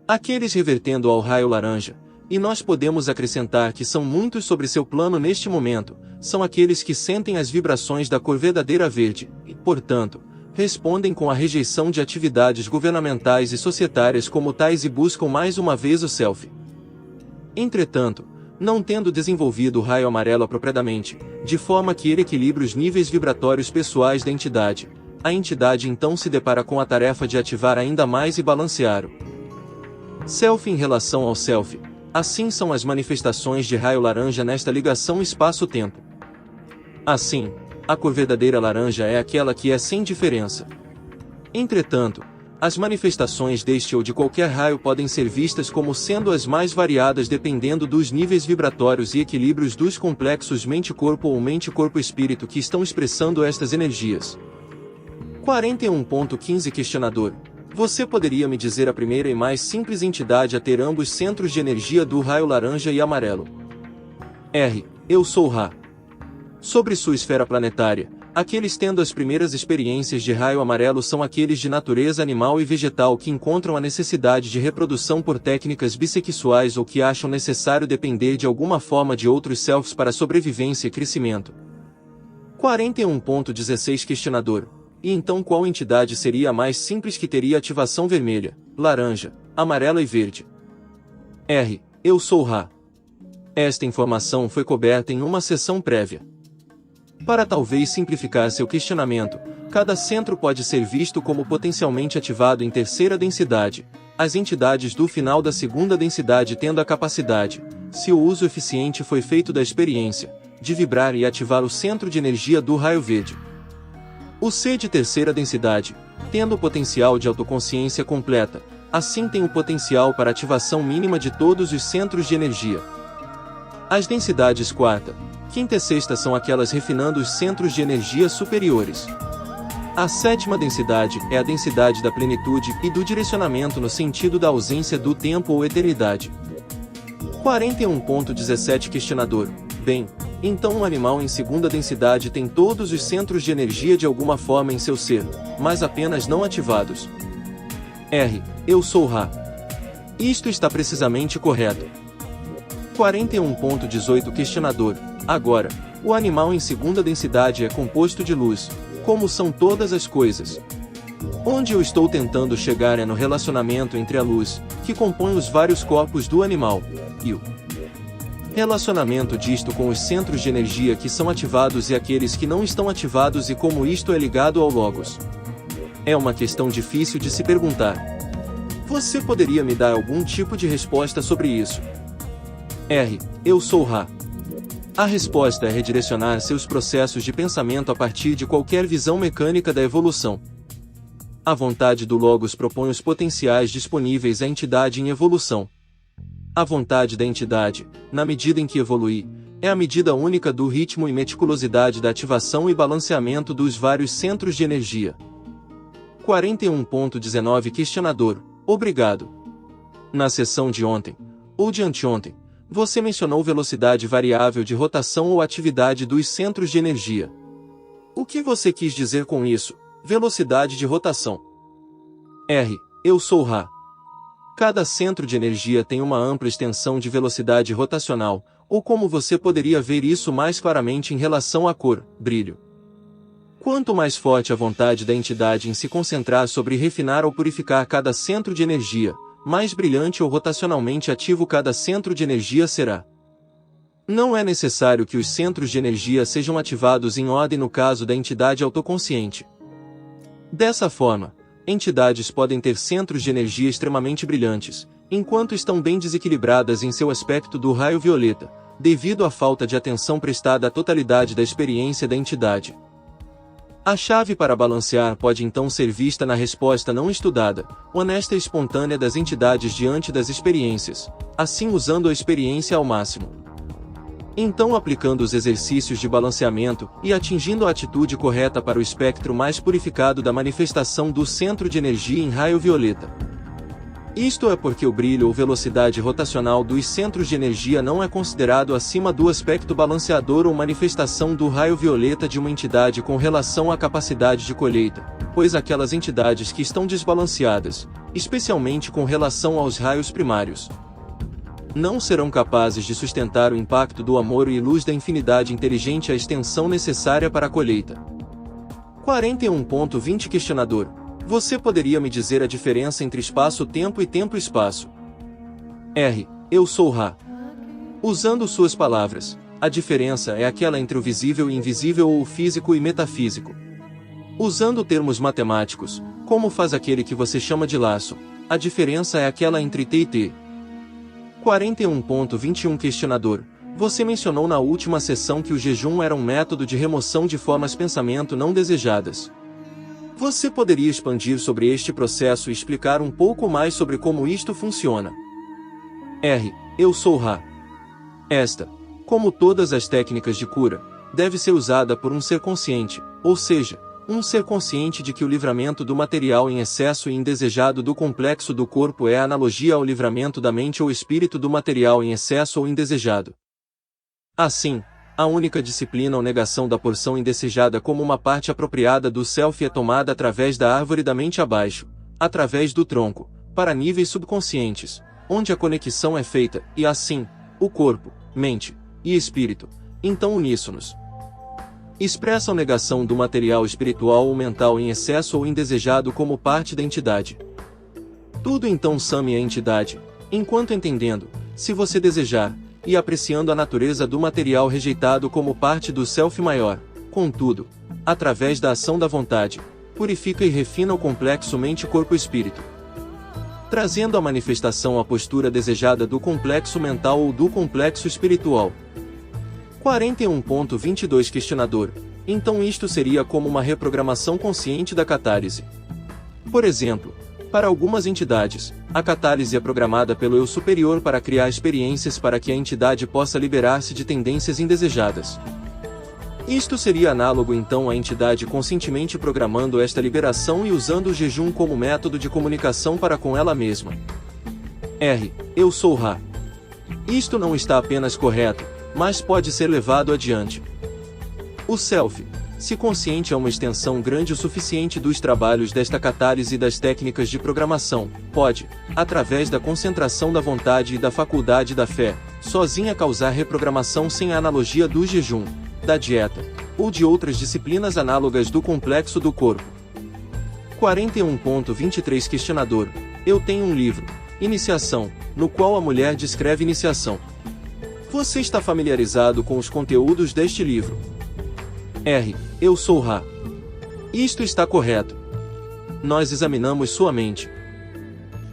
Aqueles revertendo ao raio laranja, e nós podemos acrescentar que são muitos sobre seu plano neste momento, são aqueles que sentem as vibrações da cor verdadeira verde, e, portanto, respondem com a rejeição de atividades governamentais e societárias como tais e buscam mais uma vez o self. Entretanto, não tendo desenvolvido o raio amarelo apropriadamente, de forma que ele equilibre os níveis vibratórios pessoais da entidade, a entidade então se depara com a tarefa de ativar ainda mais e balancear o self em relação ao self. Assim são as manifestações de raio laranja nesta ligação espaço-tempo. Assim, a cor verdadeira laranja é aquela que é sem diferença. Entretanto, as manifestações deste ou de qualquer raio podem ser vistas como sendo as mais variadas dependendo dos níveis vibratórios e equilíbrios dos complexos mente-corpo ou mente-corpo-espírito que estão expressando estas energias. 41.15 Questionador: você poderia me dizer a primeira e mais simples entidade a ter ambos centros de energia do raio laranja e amarelo? R. Eu sou Ra. Sobre sua esfera planetária, aqueles tendo as primeiras experiências de raio amarelo são aqueles de natureza animal e vegetal que encontram a necessidade de reprodução por técnicas bissexuais ou que acham necessário depender de alguma forma de outros selfs para sobrevivência e crescimento. 41.16 Questionador: e então qual entidade seria a mais simples que teria ativação vermelha, laranja, amarela e verde? R. Eu sou Ra. Esta informação foi coberta em uma sessão prévia. Para talvez simplificar seu questionamento, cada centro pode ser visto como potencialmente ativado em terceira densidade, as entidades do final da segunda densidade tendo a capacidade, se o uso eficiente foi feito da experiência, de vibrar e ativar o centro de energia do raio verde. O C de terceira densidade, tendo o potencial de autoconsciência completa, assim tem o potencial para ativação mínima de todos os centros de energia. As densidades quarta, quinta e sexta são aquelas refinando os centros de energia superiores. A sétima densidade é a densidade da plenitude e do direcionamento no sentido da ausência do tempo ou eternidade. 41.17 Questionador: bem, então um animal em segunda densidade tem todos os centros de energia de alguma forma em seu ser, mas apenas não ativados. R. Eu sou Ra. Isto está precisamente correto. 41.18 Questionador. Agora, o animal em segunda densidade é composto de luz, como são todas as coisas. Onde eu estou tentando chegar é no relacionamento entre a luz, que compõe os vários corpos do animal, e o relacionamento disto com os centros de energia que são ativados e aqueles que não estão ativados e como isto é ligado ao Logos. É uma questão difícil de se perguntar. Você poderia me dar algum tipo de resposta sobre isso? R. Eu sou Ra. A resposta é redirecionar seus processos de pensamento a partir de qualquer visão mecânica da evolução. A vontade do Logos propõe os potenciais disponíveis à entidade em evolução. A vontade da entidade, na medida em que evolui, é a medida única do ritmo e meticulosidade da ativação e balanceamento dos vários centros de energia. 41.19 Questionador. Obrigado. Na sessão de ontem, ou de anteontem, você mencionou velocidade variável de rotação ou atividade dos centros de energia. O que você quis dizer com isso? Velocidade de rotação. R. Eu sou Ra. Cada centro de energia tem uma ampla extensão de velocidade rotacional, ou como você poderia ver isso mais claramente em relação à cor, brilho. Quanto mais forte a vontade da entidade em se concentrar sobre refinar ou purificar cada centro de energia, mais brilhante ou rotacionalmente ativo cada centro de energia será. Não é necessário que os centros de energia sejam ativados em ordem no caso da entidade autoconsciente. Dessa forma, entidades podem ter centros de energia extremamente brilhantes, enquanto estão bem desequilibradas em seu aspecto do raio violeta, devido à falta de atenção prestada à totalidade da experiência da entidade. A chave para balancear pode então ser vista na resposta não estudada, honesta e espontânea das entidades diante das experiências, assim usando a experiência ao máximo. Então aplicando os exercícios de balanceamento e atingindo a atitude correta para o espectro mais purificado da manifestação do centro de energia em raio violeta. Isto é porque o brilho ou velocidade rotacional dos centros de energia não é considerado acima do aspecto balanceador ou manifestação do raio violeta de uma entidade com relação à capacidade de colheita, pois aquelas entidades que estão desbalanceadas, especialmente com relação aos raios primários, não serão capazes de sustentar o impacto do amor e luz da infinidade inteligente à extensão necessária para a colheita. 41.20 Questionador. Você poderia me dizer a diferença entre espaço-tempo e tempo-espaço? R. Eu sou Ra. Usando suas palavras, a diferença é aquela entre o visível e invisível ou o físico e metafísico. Usando termos matemáticos, como faz aquele que você chama de laço, a diferença é aquela entre T e T. 41.21 Questionador. Você mencionou na última sessão que o jejum era um método de remoção de formas pensamento não desejadas. Você poderia expandir sobre este processo e explicar um pouco mais sobre como isto funciona? R. Eu sou Ra. Esta, como todas as técnicas de cura, deve ser usada por um ser consciente, ou seja, um ser consciente de que o livramento do material em excesso e indesejado do complexo do corpo é a analogia ao livramento da mente ou espírito do material em excesso ou indesejado. Assim, a única disciplina ou negação da porção indesejada como uma parte apropriada do self é tomada através da árvore da mente abaixo, através do tronco, para níveis subconscientes, onde a conexão é feita, e assim, o corpo, mente e espírito, então uníssonos, expressam negação do material espiritual ou mental em excesso ou indesejado como parte da entidade. Tudo então some a entidade, enquanto entendendo, se você desejar, e apreciando a natureza do material rejeitado como parte do self maior, contudo, através da ação da vontade, purifica e refina o complexo mente-corpo-espírito, trazendo a manifestação à postura desejada do complexo mental ou do complexo espiritual. 41.22 Questionador. Então isto seria como uma reprogramação consciente da catálise. Por exemplo, para algumas entidades, a catálise é programada pelo eu superior para criar experiências para que a entidade possa liberar-se de tendências indesejadas. Isto seria análogo então à entidade conscientemente programando esta liberação e usando o jejum como método de comunicação para com ela mesma. R. Eu sou Ra. Isto não está apenas correto, mas pode ser levado adiante. O self, se consciente, é uma extensão grande o suficiente dos trabalhos desta catálise e das técnicas de programação, pode, através da concentração da vontade e da faculdade da fé, sozinha causar reprogramação sem a analogia do jejum, da dieta, ou de outras disciplinas análogas do complexo do corpo. 41.23 Questionador. Eu tenho um livro, Iniciação, no qual a mulher descreve iniciação. Você está familiarizado com os conteúdos deste livro? R. Eu sou Ra. Isto está correto. Nós examinamos sua mente.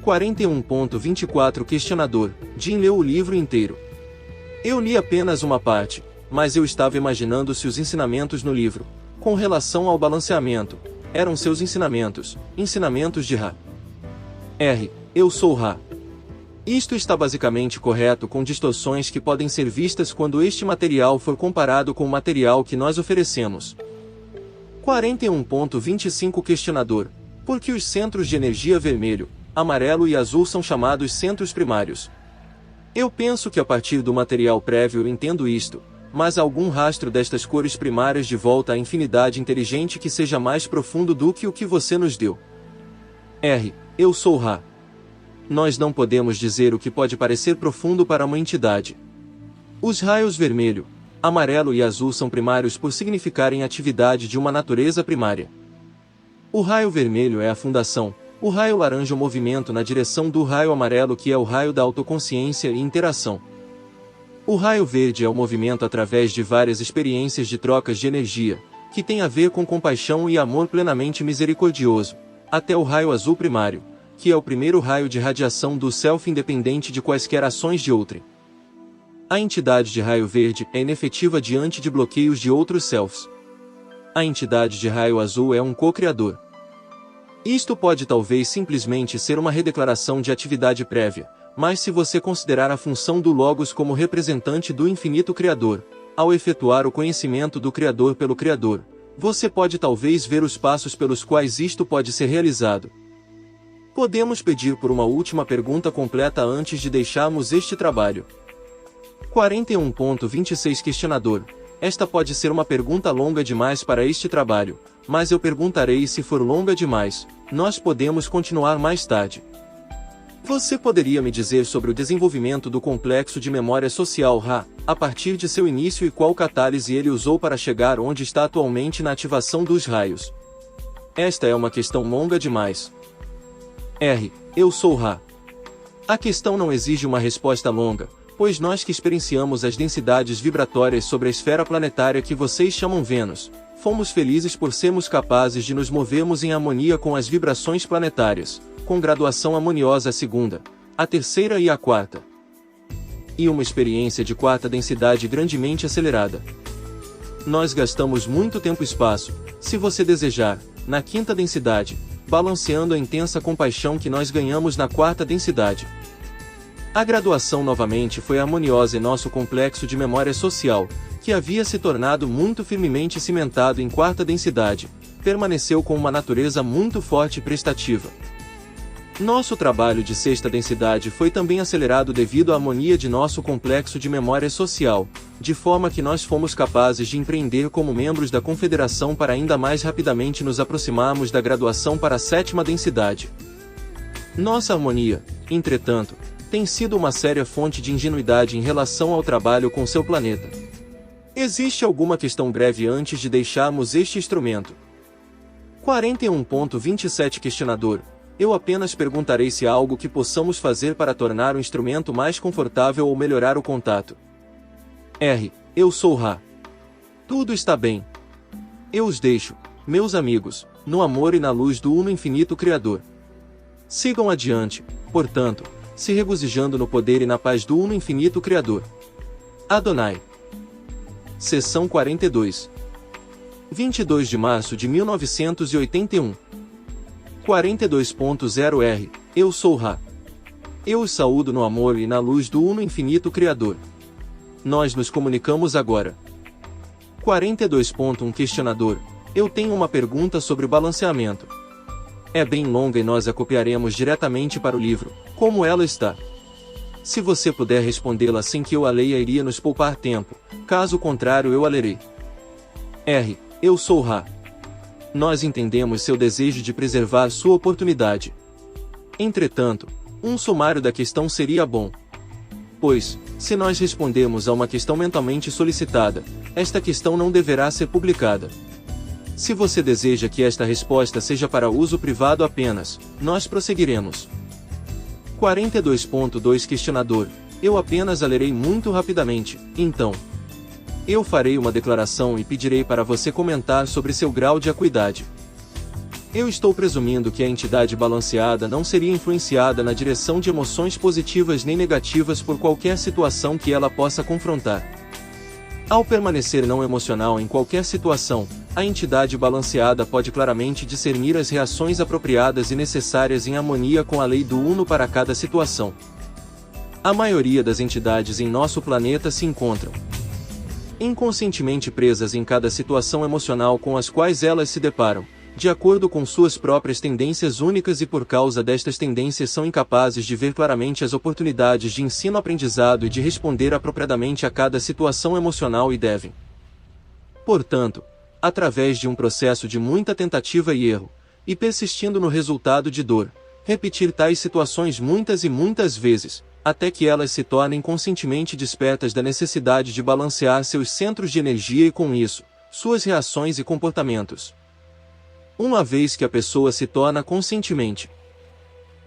41.24 Questionador. Jim leu o livro inteiro. Eu li apenas uma parte, mas eu estava imaginando se os ensinamentos no livro, com relação ao balanceamento, eram seus ensinamentos de Ra. R. Eu sou Ra. Isto está basicamente correto, com distorções que podem ser vistas quando este material for comparado com o material que nós oferecemos. 41.25 Questionador. Por que os centros de energia vermelho, amarelo e azul são chamados centros primários? Eu penso que a partir do material prévio eu entendo isto, mas há algum rastro destas cores primárias de volta à infinidade inteligente que seja mais profundo do que o que você nos deu? R. Eu sou Ra. Nós não podemos dizer o que pode parecer profundo para uma entidade. Os raios vermelho, amarelo e azul são primários por significarem atividade de uma natureza primária. O raio vermelho é a fundação, o raio laranja o movimento na direção do raio amarelo, que é o raio da autoconsciência e interação. O raio verde é o movimento através de várias experiências de trocas de energia, que tem a ver com compaixão e amor plenamente misericordioso, até o raio azul primário, que é o primeiro raio de radiação do self independente de quaisquer ações de outrem. A entidade de raio verde é inefetiva diante de bloqueios de outros selves. A entidade de raio azul é um co-criador. Isto pode talvez simplesmente ser uma redeclaração de atividade prévia, mas se você considerar a função do Logos como representante do infinito Criador, ao efetuar o conhecimento do Criador pelo Criador, você pode talvez ver os passos pelos quais isto pode ser realizado. Podemos pedir por uma última pergunta completa antes de deixarmos este trabalho. 41.26 Questionador. Esta pode ser uma pergunta longa demais para este trabalho, mas eu perguntarei, e se for longa demais, nós podemos continuar mais tarde. Você poderia me dizer sobre o desenvolvimento do complexo de memória social Ra, a partir de seu início, e qual catálise ele usou para chegar onde está atualmente na ativação dos raios? Esta é uma questão longa demais. R. Eu sou Ra. A questão não exige uma resposta longa, pois nós que experienciamos as densidades vibratórias sobre a esfera planetária que vocês chamam Vênus, fomos felizes por sermos capazes de nos movermos em harmonia com as vibrações planetárias, com graduação harmoniosa a segunda, a terceira e a quarta. E uma experiência de quarta densidade grandemente acelerada. Nós gastamos muito tempo e espaço, se você desejar, na quinta densidade, balanceando a intensa compaixão que nós ganhamos na quarta densidade. A graduação novamente foi harmoniosa em nosso complexo de memória social, que havia se tornado muito firmemente cimentado em quarta densidade, permaneceu com uma natureza muito forte e prestativa. Nosso trabalho de sexta densidade foi também acelerado devido à harmonia de nosso complexo de memória social, de forma que nós fomos capazes de empreender como membros da Confederação para ainda mais rapidamente nos aproximarmos da graduação para a sétima densidade. Nossa harmonia, entretanto, tem sido uma séria fonte de ingenuidade em relação ao trabalho com seu planeta. Existe alguma questão breve antes de deixarmos este instrumento? 41.27 Questionador. Eu apenas perguntarei se há algo que possamos fazer para tornar o instrumento mais confortável ou melhorar o contato. R. Eu sou Ra. Tudo está bem. Eu os deixo, meus amigos, no amor e na luz do Uno Infinito Criador. Sigam adiante, portanto, se regozijando no poder e na paz do Uno Infinito Criador. Adonai. Seção 42. 22 de março de 1981. 42.0 Eu sou Ra. Eu os saúdo no amor e na luz do Uno Infinito Criador. Nós nos comunicamos agora. 42.1 Questionador. Eu tenho uma pergunta sobre o balanceamento. É bem longa e nós a copiaremos diretamente para o livro, como ela está. Se você puder respondê-la sem que eu a leia, iria nos poupar tempo, caso contrário eu a lerei. R. Eu sou Ra. Nós entendemos seu desejo de preservar sua oportunidade. Entretanto, um sumário da questão seria bom. Pois, Se nós respondermos a uma questão mentalmente solicitada, esta questão não deverá ser publicada. Se você deseja que esta resposta seja para uso privado apenas, nós prosseguiremos. 42.2 Questionador: eu apenas a lerei muito rapidamente, então. Eu farei uma declaração e pedirei para você comentar sobre seu grau de acuidade. Eu estou presumindo que a entidade balanceada não seria influenciada na direção de emoções positivas nem negativas por qualquer situação que ela possa confrontar. Ao permanecer não emocional em qualquer situação, a entidade balanceada pode claramente discernir as reações apropriadas e necessárias em harmonia com a lei do Uno para cada situação. A maioria das entidades em nosso planeta se encontram inconscientemente presas em cada situação emocional com as quais elas se deparam, de acordo com suas próprias tendências únicas, e por causa destas tendências são incapazes de ver claramente as oportunidades de ensino-aprendizado e de responder apropriadamente a cada situação emocional e devem, portanto, através de um processo de muita tentativa e erro, e persistindo no resultado de dor, repetir tais situações muitas e muitas vezes, até que elas se tornem conscientemente despertas da necessidade de balancear seus centros de energia e com isso, suas reações e comportamentos. Uma vez que a pessoa se torna conscientemente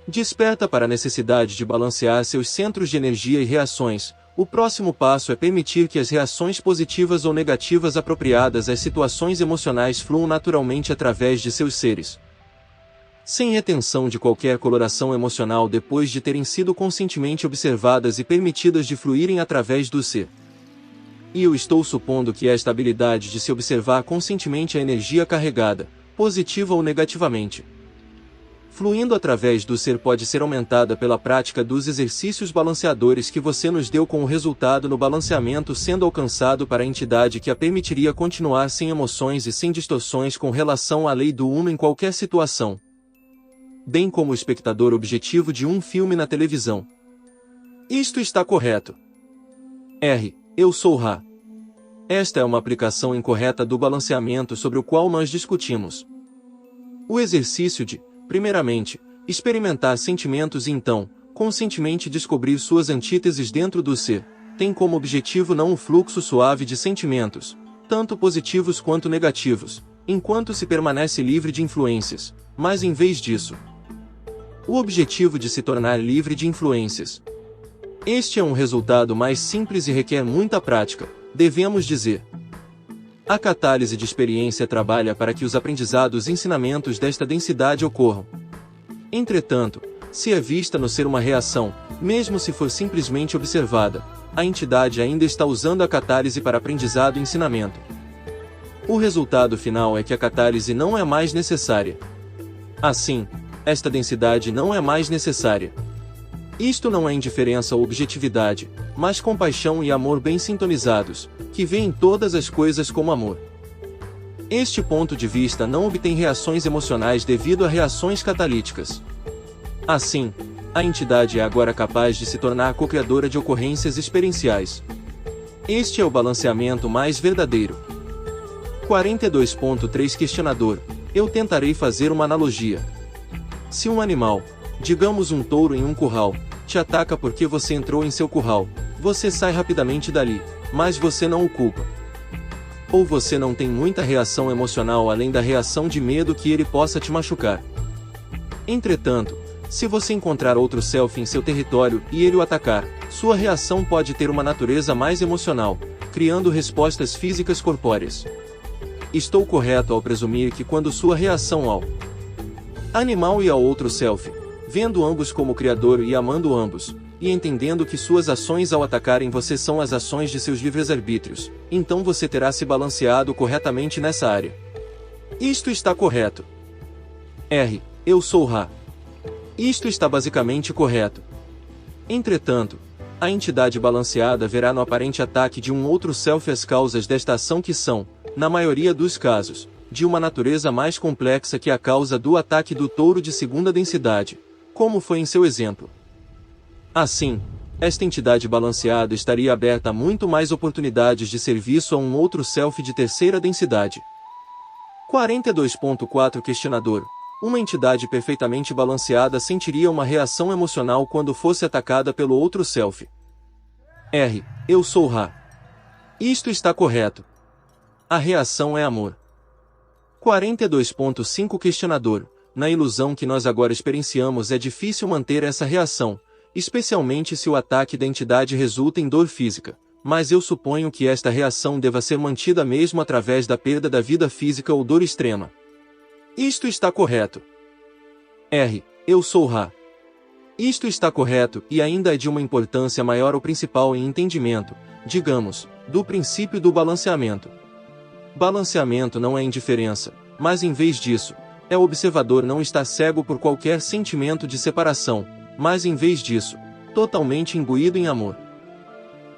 desperta para a necessidade de balancear seus centros de energia e reações, o próximo passo é permitir que as reações positivas ou negativas apropriadas às situações emocionais fluam naturalmente através de seus seres, sem retenção de qualquer coloração emocional depois de terem sido conscientemente observadas e permitidas de fluírem através do ser. E eu estou supondo que esta habilidade de se observar conscientemente a energia carregada, positiva ou negativamente, fluindo através do ser pode ser aumentada pela prática dos exercícios balanceadores que você nos deu, com o resultado no balanceamento sendo alcançado para a entidade que a permitiria continuar sem emoções e sem distorções com relação à lei do Uno em qualquer situação, bem como o espectador objetivo de um filme na televisão. Isto está correto. Eu sou Ra. Esta é uma aplicação incorreta do balanceamento sobre o qual nós discutimos. O exercício de, primeiramente, experimentar sentimentos e então, conscientemente descobrir suas antíteses dentro do ser, tem como objetivo não um fluxo suave de sentimentos, tanto positivos quanto negativos, enquanto se permanece livre de influências, mas em vez disso, o objetivo de se tornar livre de influências. Este é um resultado mais simples e requer muita prática, devemos dizer. A catálise de experiência trabalha para que os aprendizados e ensinamentos desta densidade ocorram. Entretanto, se é vista no ser uma reação, mesmo se for simplesmente observada, a entidade ainda está usando a catálise para aprendizado e ensinamento. O resultado final é que a catálise não é mais necessária. Assim, esta densidade não é mais necessária. Isto não é indiferença ou objetividade, mas compaixão e amor bem sintonizados, que veem todas as coisas como amor. Este ponto de vista não obtém reações emocionais devido a reações catalíticas. Assim, a entidade é agora capaz de se tornar co-criadora de ocorrências experienciais. Este é o balanceamento mais verdadeiro. 42.3 Questionador: eu tentarei fazer uma analogia. Se um animal, digamos um touro em um curral, te ataca porque você entrou em seu curral, você sai rapidamente dali, mas você não o culpa. Ou você não tem muita reação emocional além da reação de medo que ele possa te machucar. Entretanto, se você encontrar outro selfie em seu território e ele o atacar, sua reação pode ter uma natureza mais emocional, criando respostas físicas corpóreas. Estou correto ao presumir que quando sua reação ao animal e ao outro selfie, vendo ambos como criador e amando ambos, e entendendo que suas ações ao atacarem você são as ações de seus livres arbítrios, então você terá se balanceado corretamente nessa área. Isto está correto. Eu sou Ra. Isto está basicamente correto. Entretanto, a entidade balanceada verá no aparente ataque de um outro self as causas desta ação que são, na maioria dos casos, de uma natureza mais complexa que a causa do ataque do touro de segunda densidade, como foi em seu exemplo. Assim, esta entidade balanceada estaria aberta a muito mais oportunidades de serviço a um outro self de terceira densidade. 42.4 Questionador: uma entidade perfeitamente balanceada sentiria uma reação emocional quando fosse atacada pelo outro self. R. Eu sou Ra. Isto está correto. A reação é amor. 42.5 Questionador. Na ilusão que nós agora experienciamos é difícil manter essa reação, especialmente se o ataque da entidade resulta em dor física, mas eu suponho que esta reação deva ser mantida mesmo através da perda da vida física ou dor extrema. Isto está correto. R. Eu sou Ra. Isto está correto e ainda é de uma importância maior ou principal em entendimento, digamos, do princípio do balanceamento. Balanceamento não é indiferença, mas em vez disso, o observador não está cego por qualquer sentimento de separação, mas em vez disso, totalmente imbuído em amor.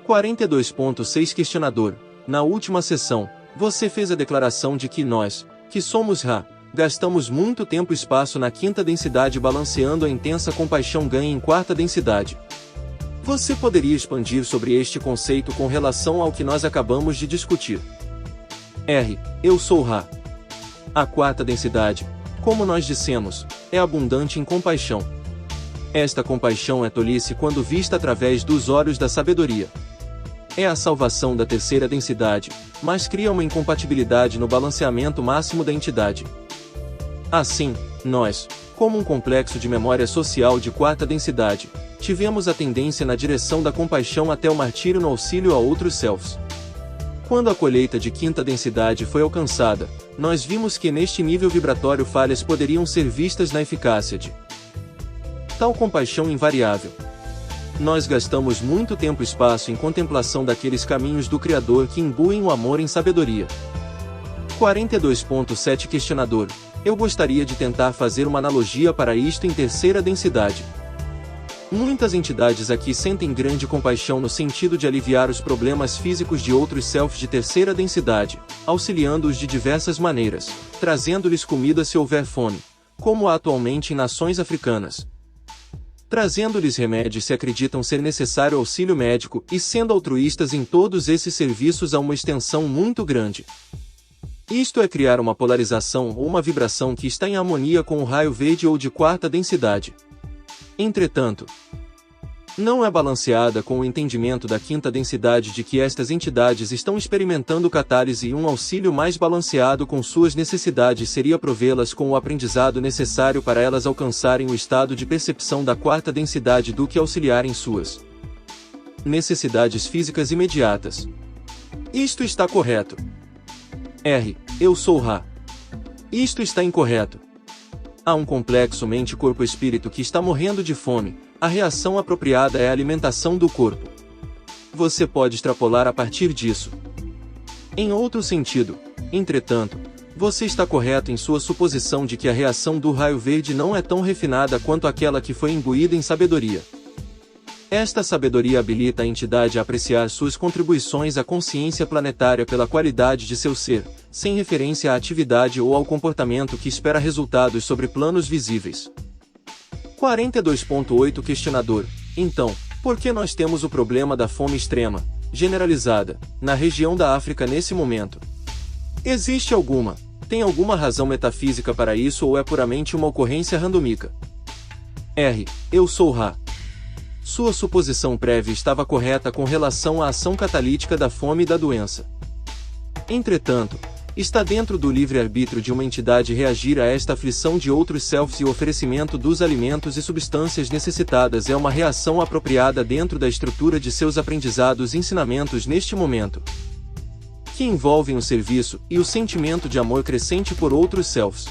42.6 Questionador. Na última sessão, você fez a declaração de que nós, que somos Ra, gastamos muito tempo e espaço na quinta densidade balanceando a intensa compaixão ganha em quarta densidade. Você poderia expandir sobre este conceito com relação ao que nós acabamos de discutir? R. Eu sou Ra. A quarta densidade, como nós dissemos, é abundante em compaixão. Esta compaixão é tolice quando vista através dos olhos da sabedoria. É a salvação da terceira densidade, mas cria uma incompatibilidade no balanceamento máximo da entidade. Assim, nós, como um complexo de memória social de quarta densidade, tivemos a tendência na direção da compaixão até o martírio no auxílio a outros selves. Quando a colheita de quinta densidade foi alcançada, nós vimos que neste nível vibratório falhas poderiam ser vistas na eficácia de tal compaixão invariável. Nós gastamos muito tempo e espaço em contemplação daqueles caminhos do Criador que imbuem o amor em sabedoria. 42.7 Questionador. Eu gostaria de tentar fazer uma analogia para isto em terceira densidade. Muitas entidades aqui sentem grande compaixão no sentido de aliviar os problemas físicos de outros selfs de terceira densidade, auxiliando-os de diversas maneiras, trazendo-lhes comida se houver fome, como há atualmente em nações africanas. Trazendo-lhes remédios se acreditam ser necessário auxílio médico e sendo altruístas em todos esses serviços a uma extensão muito grande. Isto é criar uma polarização ou uma vibração que está em harmonia com o raio verde ou de quarta densidade. Entretanto, não é balanceada com o entendimento da quinta densidade de que estas entidades estão experimentando catálise e um auxílio mais balanceado com suas necessidades seria provê-las com o aprendizado necessário para elas alcançarem o estado de percepção da quarta densidade do que auxiliar em suas necessidades físicas imediatas. Isto está correto. R. Eu sou Ra. Isto está incorreto. Há um complexo mente-corpo-espírito que está morrendo de fome. A reação apropriada é a alimentação do corpo. Você pode extrapolar a partir disso. Em outro sentido, entretanto, você está correto em sua suposição de que a reação do raio verde não é tão refinada quanto aquela que foi imbuída em sabedoria. Esta sabedoria habilita a entidade a apreciar suas contribuições à consciência planetária pela qualidade de seu ser, sem referência à atividade ou ao comportamento que espera resultados sobre planos visíveis. 42.8 Questionador. Então, por que nós temos o problema da fome extrema, generalizada, na região da África nesse momento? Tem alguma razão metafísica para isso ou é puramente uma ocorrência randômica? R. Eu sou Ra. Sua suposição prévia estava correta com relação à ação catalítica da fome e da doença. Entretanto, está dentro do livre-arbítrio de uma entidade reagir a esta aflição de outros selfs e o oferecimento dos alimentos e substâncias necessitadas é uma reação apropriada dentro da estrutura de seus aprendizados e ensinamentos neste momento, que envolvem o serviço e o sentimento de amor crescente por outros selfs.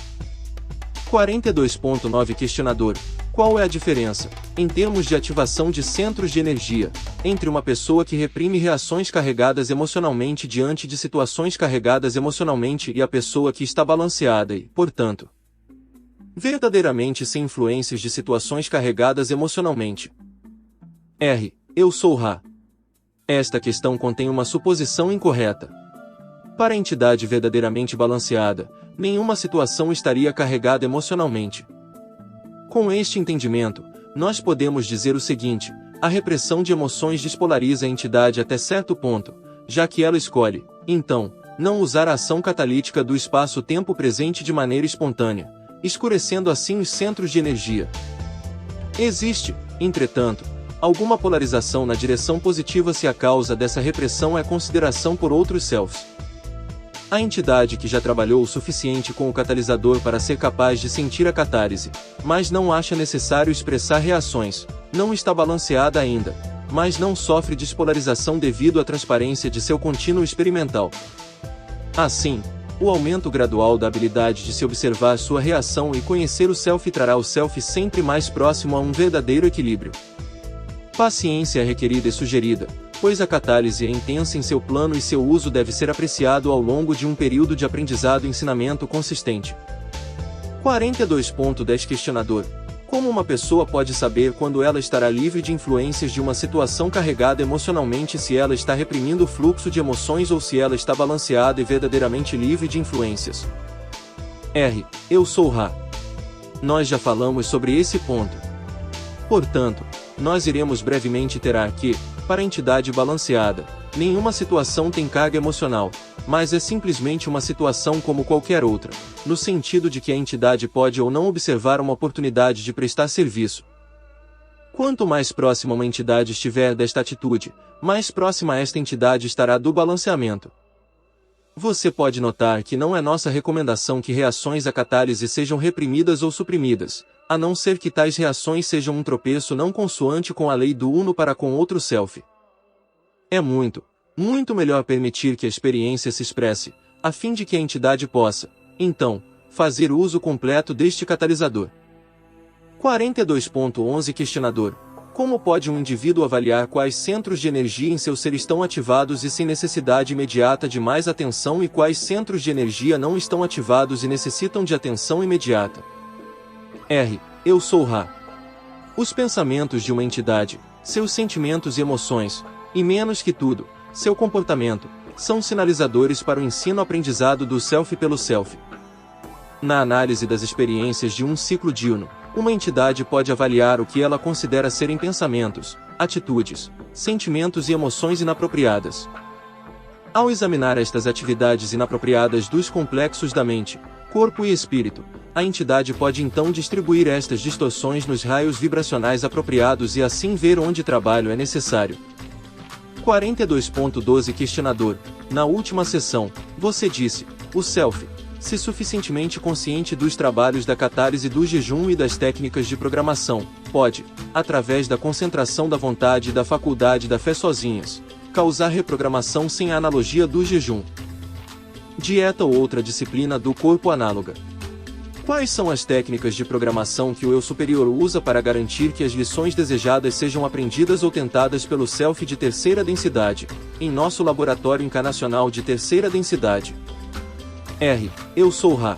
42.9 Questionador. Qual é a diferença, em termos de ativação de centros de energia, entre uma pessoa que reprime reações carregadas emocionalmente diante de situações carregadas emocionalmente e a pessoa que está balanceada e, portanto, verdadeiramente sem influências de situações carregadas emocionalmente? R. Eu sou Ra. Esta questão contém uma suposição incorreta. Para a entidade verdadeiramente balanceada, nenhuma situação estaria carregada emocionalmente. Com este entendimento, nós podemos dizer o seguinte: a repressão de emoções despolariza a entidade até certo ponto, já que ela escolhe, então, não usar a ação catalítica do espaço-tempo presente de maneira espontânea, escurecendo assim os centros de energia. Existe, entretanto, alguma polarização na direção positiva se a causa dessa repressão é consideração por outros selves. A entidade que já trabalhou o suficiente com o catalisador para ser capaz de sentir a catálise, mas não acha necessário expressar reações, não está balanceada ainda, mas não sofre despolarização devido à transparência de seu contínuo experimental. Assim, o aumento gradual da habilidade de se observar sua reação e conhecer o self trará o self sempre mais próximo a um verdadeiro equilíbrio. Paciência é requerida e sugerida, pois a catálise é intensa em seu plano e seu uso deve ser apreciado ao longo de um período de aprendizado e ensinamento consistente. 42.10 Questionador: como uma pessoa pode saber quando ela estará livre de influências de uma situação carregada emocionalmente, se ela está reprimindo o fluxo de emoções ou se ela está balanceada e verdadeiramente livre de influências? Eu sou Ra. Nós já falamos sobre esse ponto. Portanto, nós iremos brevemente iterar que, para a entidade balanceada, nenhuma situação tem carga emocional, mas é simplesmente uma situação como qualquer outra, no sentido de que a entidade pode ou não observar uma oportunidade de prestar serviço. Quanto mais próxima uma entidade estiver desta atitude, mais próxima esta entidade estará do balanceamento. Você pode notar que não é nossa recomendação que reações à catálise sejam reprimidas ou suprimidas, a não ser que tais reações sejam um tropeço não consoante com a lei do uno para com outro self. É muito melhor permitir que a experiência se expresse, a fim de que a entidade possa, então, fazer uso completo deste catalisador. 42.11 Questionador: como pode um indivíduo avaliar quais centros de energia em seu ser estão ativados e sem necessidade imediata de mais atenção e quais centros de energia não estão ativados e necessitam de atenção imediata? Eu sou Ra. Os pensamentos de uma entidade, seus sentimentos e emoções, e menos que tudo, seu comportamento, são sinalizadores para o ensino-aprendizado do self pelo self. Na análise das experiências de um ciclo diurno, uma entidade pode avaliar o que ela considera serem pensamentos, atitudes, sentimentos e emoções inapropriadas. Ao examinar estas atividades inapropriadas dos complexos da mente, corpo e espírito, a entidade pode então distribuir estas distorções nos raios vibracionais apropriados e assim ver onde trabalho é necessário. 42.12 Questionador: na última sessão, você disse, o self, se suficientemente consciente dos trabalhos da catálise do jejum e das técnicas de programação, pode, através da concentração da vontade e da faculdade da fé sozinhas, causar reprogramação sem a analogia do jejum, dieta ou outra disciplina do corpo análoga. Quais são as técnicas de programação que o eu superior usa para garantir que as lições desejadas sejam aprendidas ou tentadas pelo self de terceira densidade, em nosso laboratório encarnacional de terceira densidade? Eu sou Ra.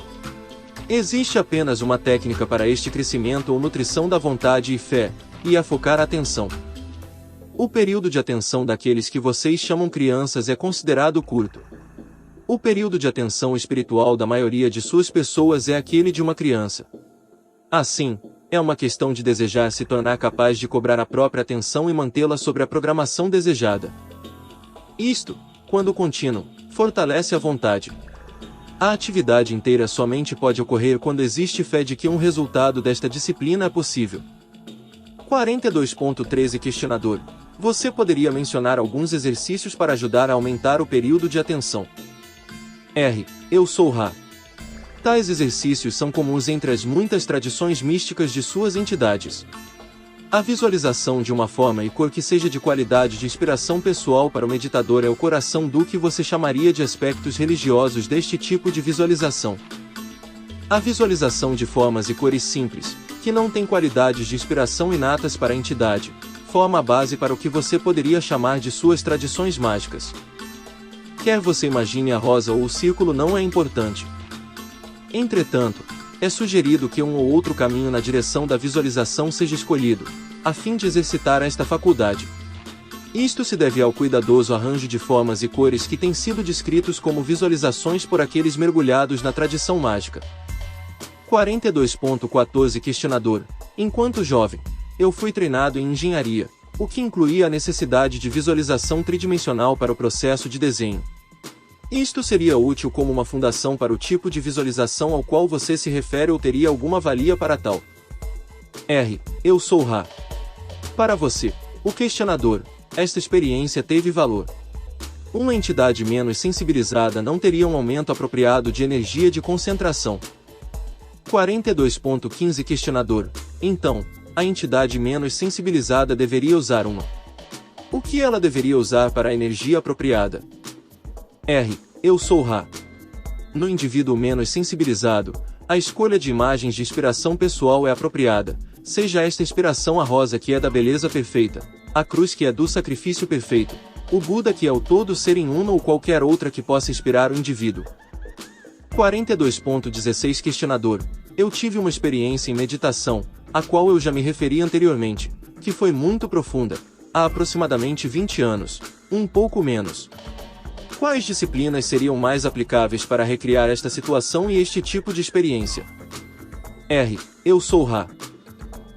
Existe apenas uma técnica para este crescimento ou nutrição da vontade e fé, e é focar a atenção. O período de atenção daqueles que vocês chamam crianças é considerado curto. O período de atenção espiritual da maioria de suas pessoas é aquele de uma criança. Assim, é uma questão de desejar se tornar capaz de cobrar a própria atenção e mantê-la sobre a programação desejada. Isto, quando contínuo, fortalece a vontade. A atividade inteira somente pode ocorrer quando existe fé de que um resultado desta disciplina é possível. 42.13 Questionador: você poderia mencionar alguns exercícios para ajudar a aumentar o período de atenção? Eu sou Ra. Tais exercícios são comuns entre as muitas tradições místicas de suas entidades. A visualização de uma forma e cor que seja de qualidade de inspiração pessoal para o meditador é o coração do que você chamaria de aspectos religiosos deste tipo de visualização. A visualização de formas e cores simples, que não têm qualidades de inspiração inatas para a entidade, forma a base para o que você poderia chamar de suas tradições mágicas. Quer você imagine a rosa ou o círculo, não é importante. Entretanto, é sugerido que um ou outro caminho na direção da visualização seja escolhido, a fim de exercitar esta faculdade. Isto se deve ao cuidadoso arranjo de formas e cores que têm sido descritos como visualizações por aqueles mergulhados na tradição mágica. 42.14 Questionador: enquanto jovem, eu fui treinado em engenharia, o que incluía a necessidade de visualização tridimensional para o processo de desenho. Isto seria útil como uma fundação para o tipo de visualização ao qual você se refere ou teria alguma valia para tal? Eu sou Ra. Para você, O questionador: esta experiência teve valor. Uma entidade menos sensibilizada não teria um aumento apropriado de energia de concentração. 42.15 Questionador: então, a entidade menos sensibilizada deveria usar uma. O que ela deveria usar para a energia apropriada? R. Eu sou Ra. No indivíduo menos sensibilizado, a escolha de imagens de inspiração pessoal é apropriada, seja esta inspiração a rosa que é da beleza perfeita, a cruz que é do sacrifício perfeito, o Buda que é o todo ser em uno ou qualquer outra que possa inspirar o indivíduo. 42.16 Questionador: eu tive uma experiência em meditação, a qual eu já me referi anteriormente, que foi muito profunda, há aproximadamente 20 anos, um pouco menos. Quais disciplinas seriam mais aplicáveis para recriar esta situação e este tipo de experiência? R. Eu sou Ra.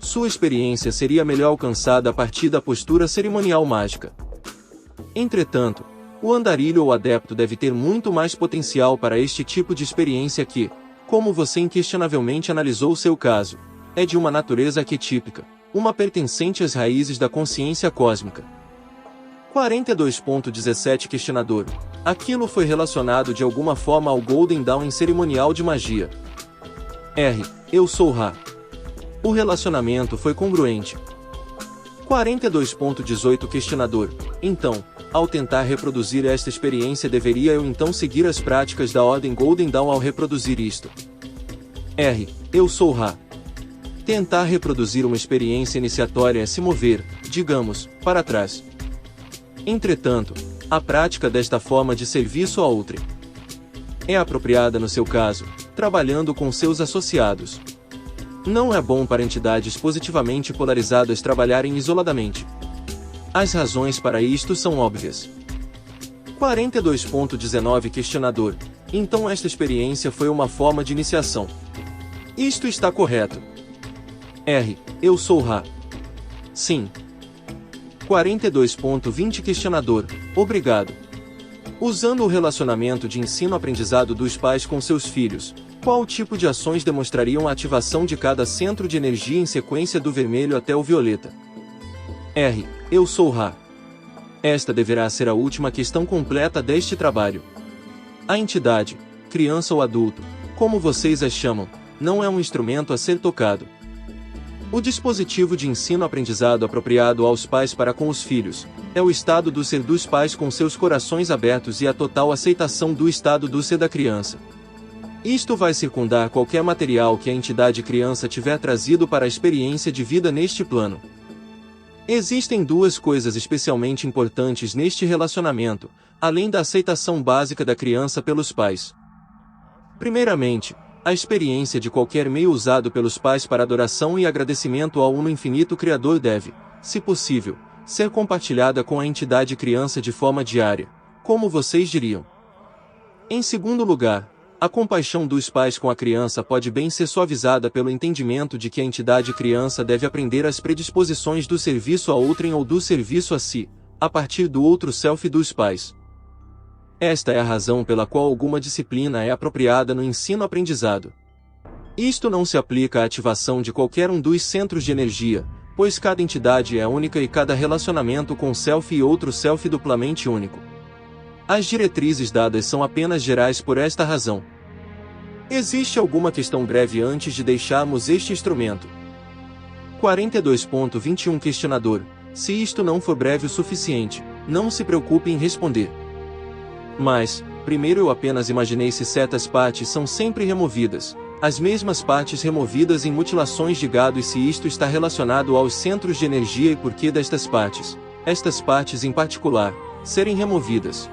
Sua experiência seria melhor alcançada a partir da postura cerimonial mágica. Entretanto, o andarilho ou adepto deve ter muito mais potencial para este tipo de experiência que, como você inquestionavelmente analisou o seu caso, é de uma natureza arquetípica, uma pertencente às raízes da consciência cósmica. 42.17 Questionador: aquilo foi relacionado de alguma forma ao Golden Dawn em cerimonial de magia? R. Eu sou Ra. O relacionamento foi congruente. 42.18 Questionador: então, ao tentar reproduzir esta experiência deveria eu então seguir as práticas da Ordem Golden Dawn ao reproduzir isto? R. Eu sou Ra. Tentar reproduzir uma experiência iniciatória é se mover, digamos, para trás. Entretanto, a prática desta forma de serviço a outrem é apropriada no seu caso, trabalhando com seus associados. Não é bom para entidades positivamente polarizadas trabalharem isoladamente. As razões para isto são óbvias. 42.19 Questionador: então esta experiência foi uma forma de iniciação. Isto está correto? R. Eu sou Ra. Sim. 42.20 Questionador: obrigado. Usando o relacionamento de ensino-aprendizado dos pais com seus filhos, qual tipo de ações demonstrariam a ativação de cada centro de energia em sequência do vermelho até o violeta? R. Eu sou Ra. Esta deverá ser a última questão completa deste trabalho. A entidade, criança ou adulto, como vocês as chamam, não é um instrumento a ser tocado. O dispositivo de ensino-aprendizado apropriado aos pais para com os filhos é o estado do ser dos pais com seus corações abertos e a total aceitação do estado do ser da criança. Isto vai circundar qualquer material que a entidade criança tiver trazido para a experiência de vida neste plano. Existem duas coisas especialmente importantes neste relacionamento, além da aceitação básica da criança pelos pais. Primeiramente, a experiência de qualquer meio usado pelos pais para adoração e agradecimento ao Uno Infinito Criador deve, se possível, ser compartilhada com a entidade criança de forma diária, como vocês diriam. Em segundo lugar, a compaixão dos pais com a criança pode bem ser suavizada pelo entendimento de que a entidade criança deve aprender as predisposições do serviço a outrem ou do serviço a si, a partir do outro self dos pais. Esta é a razão pela qual alguma disciplina é apropriada no ensino-aprendizado. Isto não se aplica à ativação de qualquer um dos centros de energia, pois cada entidade é única e cada relacionamento com self e outro self duplamente único. As diretrizes dadas são apenas gerais por esta razão. Existe alguma questão breve antes de deixarmos este instrumento? 42.21 Questionador: se isto não for breve o suficiente, não se preocupe em responder. Mas, primeiro eu apenas imaginei se certas partes são sempre removidas, as mesmas partes removidas em mutilações de gado e se isto está relacionado aos centros de energia e por que destas partes, estas partes em particular, serem removidas.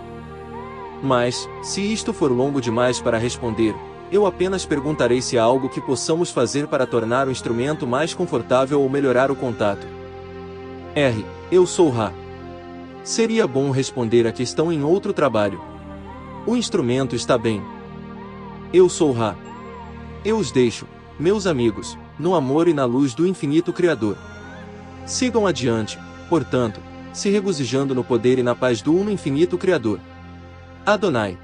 Mas, se isto for longo demais para responder, eu apenas perguntarei se há algo que possamos fazer para tornar o instrumento mais confortável ou melhorar o contato. R. Eu sou Ra. Seria bom responder a questão em outro trabalho. O instrumento está bem. Eu sou Ra. Eu os deixo, meus amigos, no amor e na luz do infinito Criador. Sigam adiante, portanto, se regozijando no poder e na paz do Uno Infinito Criador. Adonai.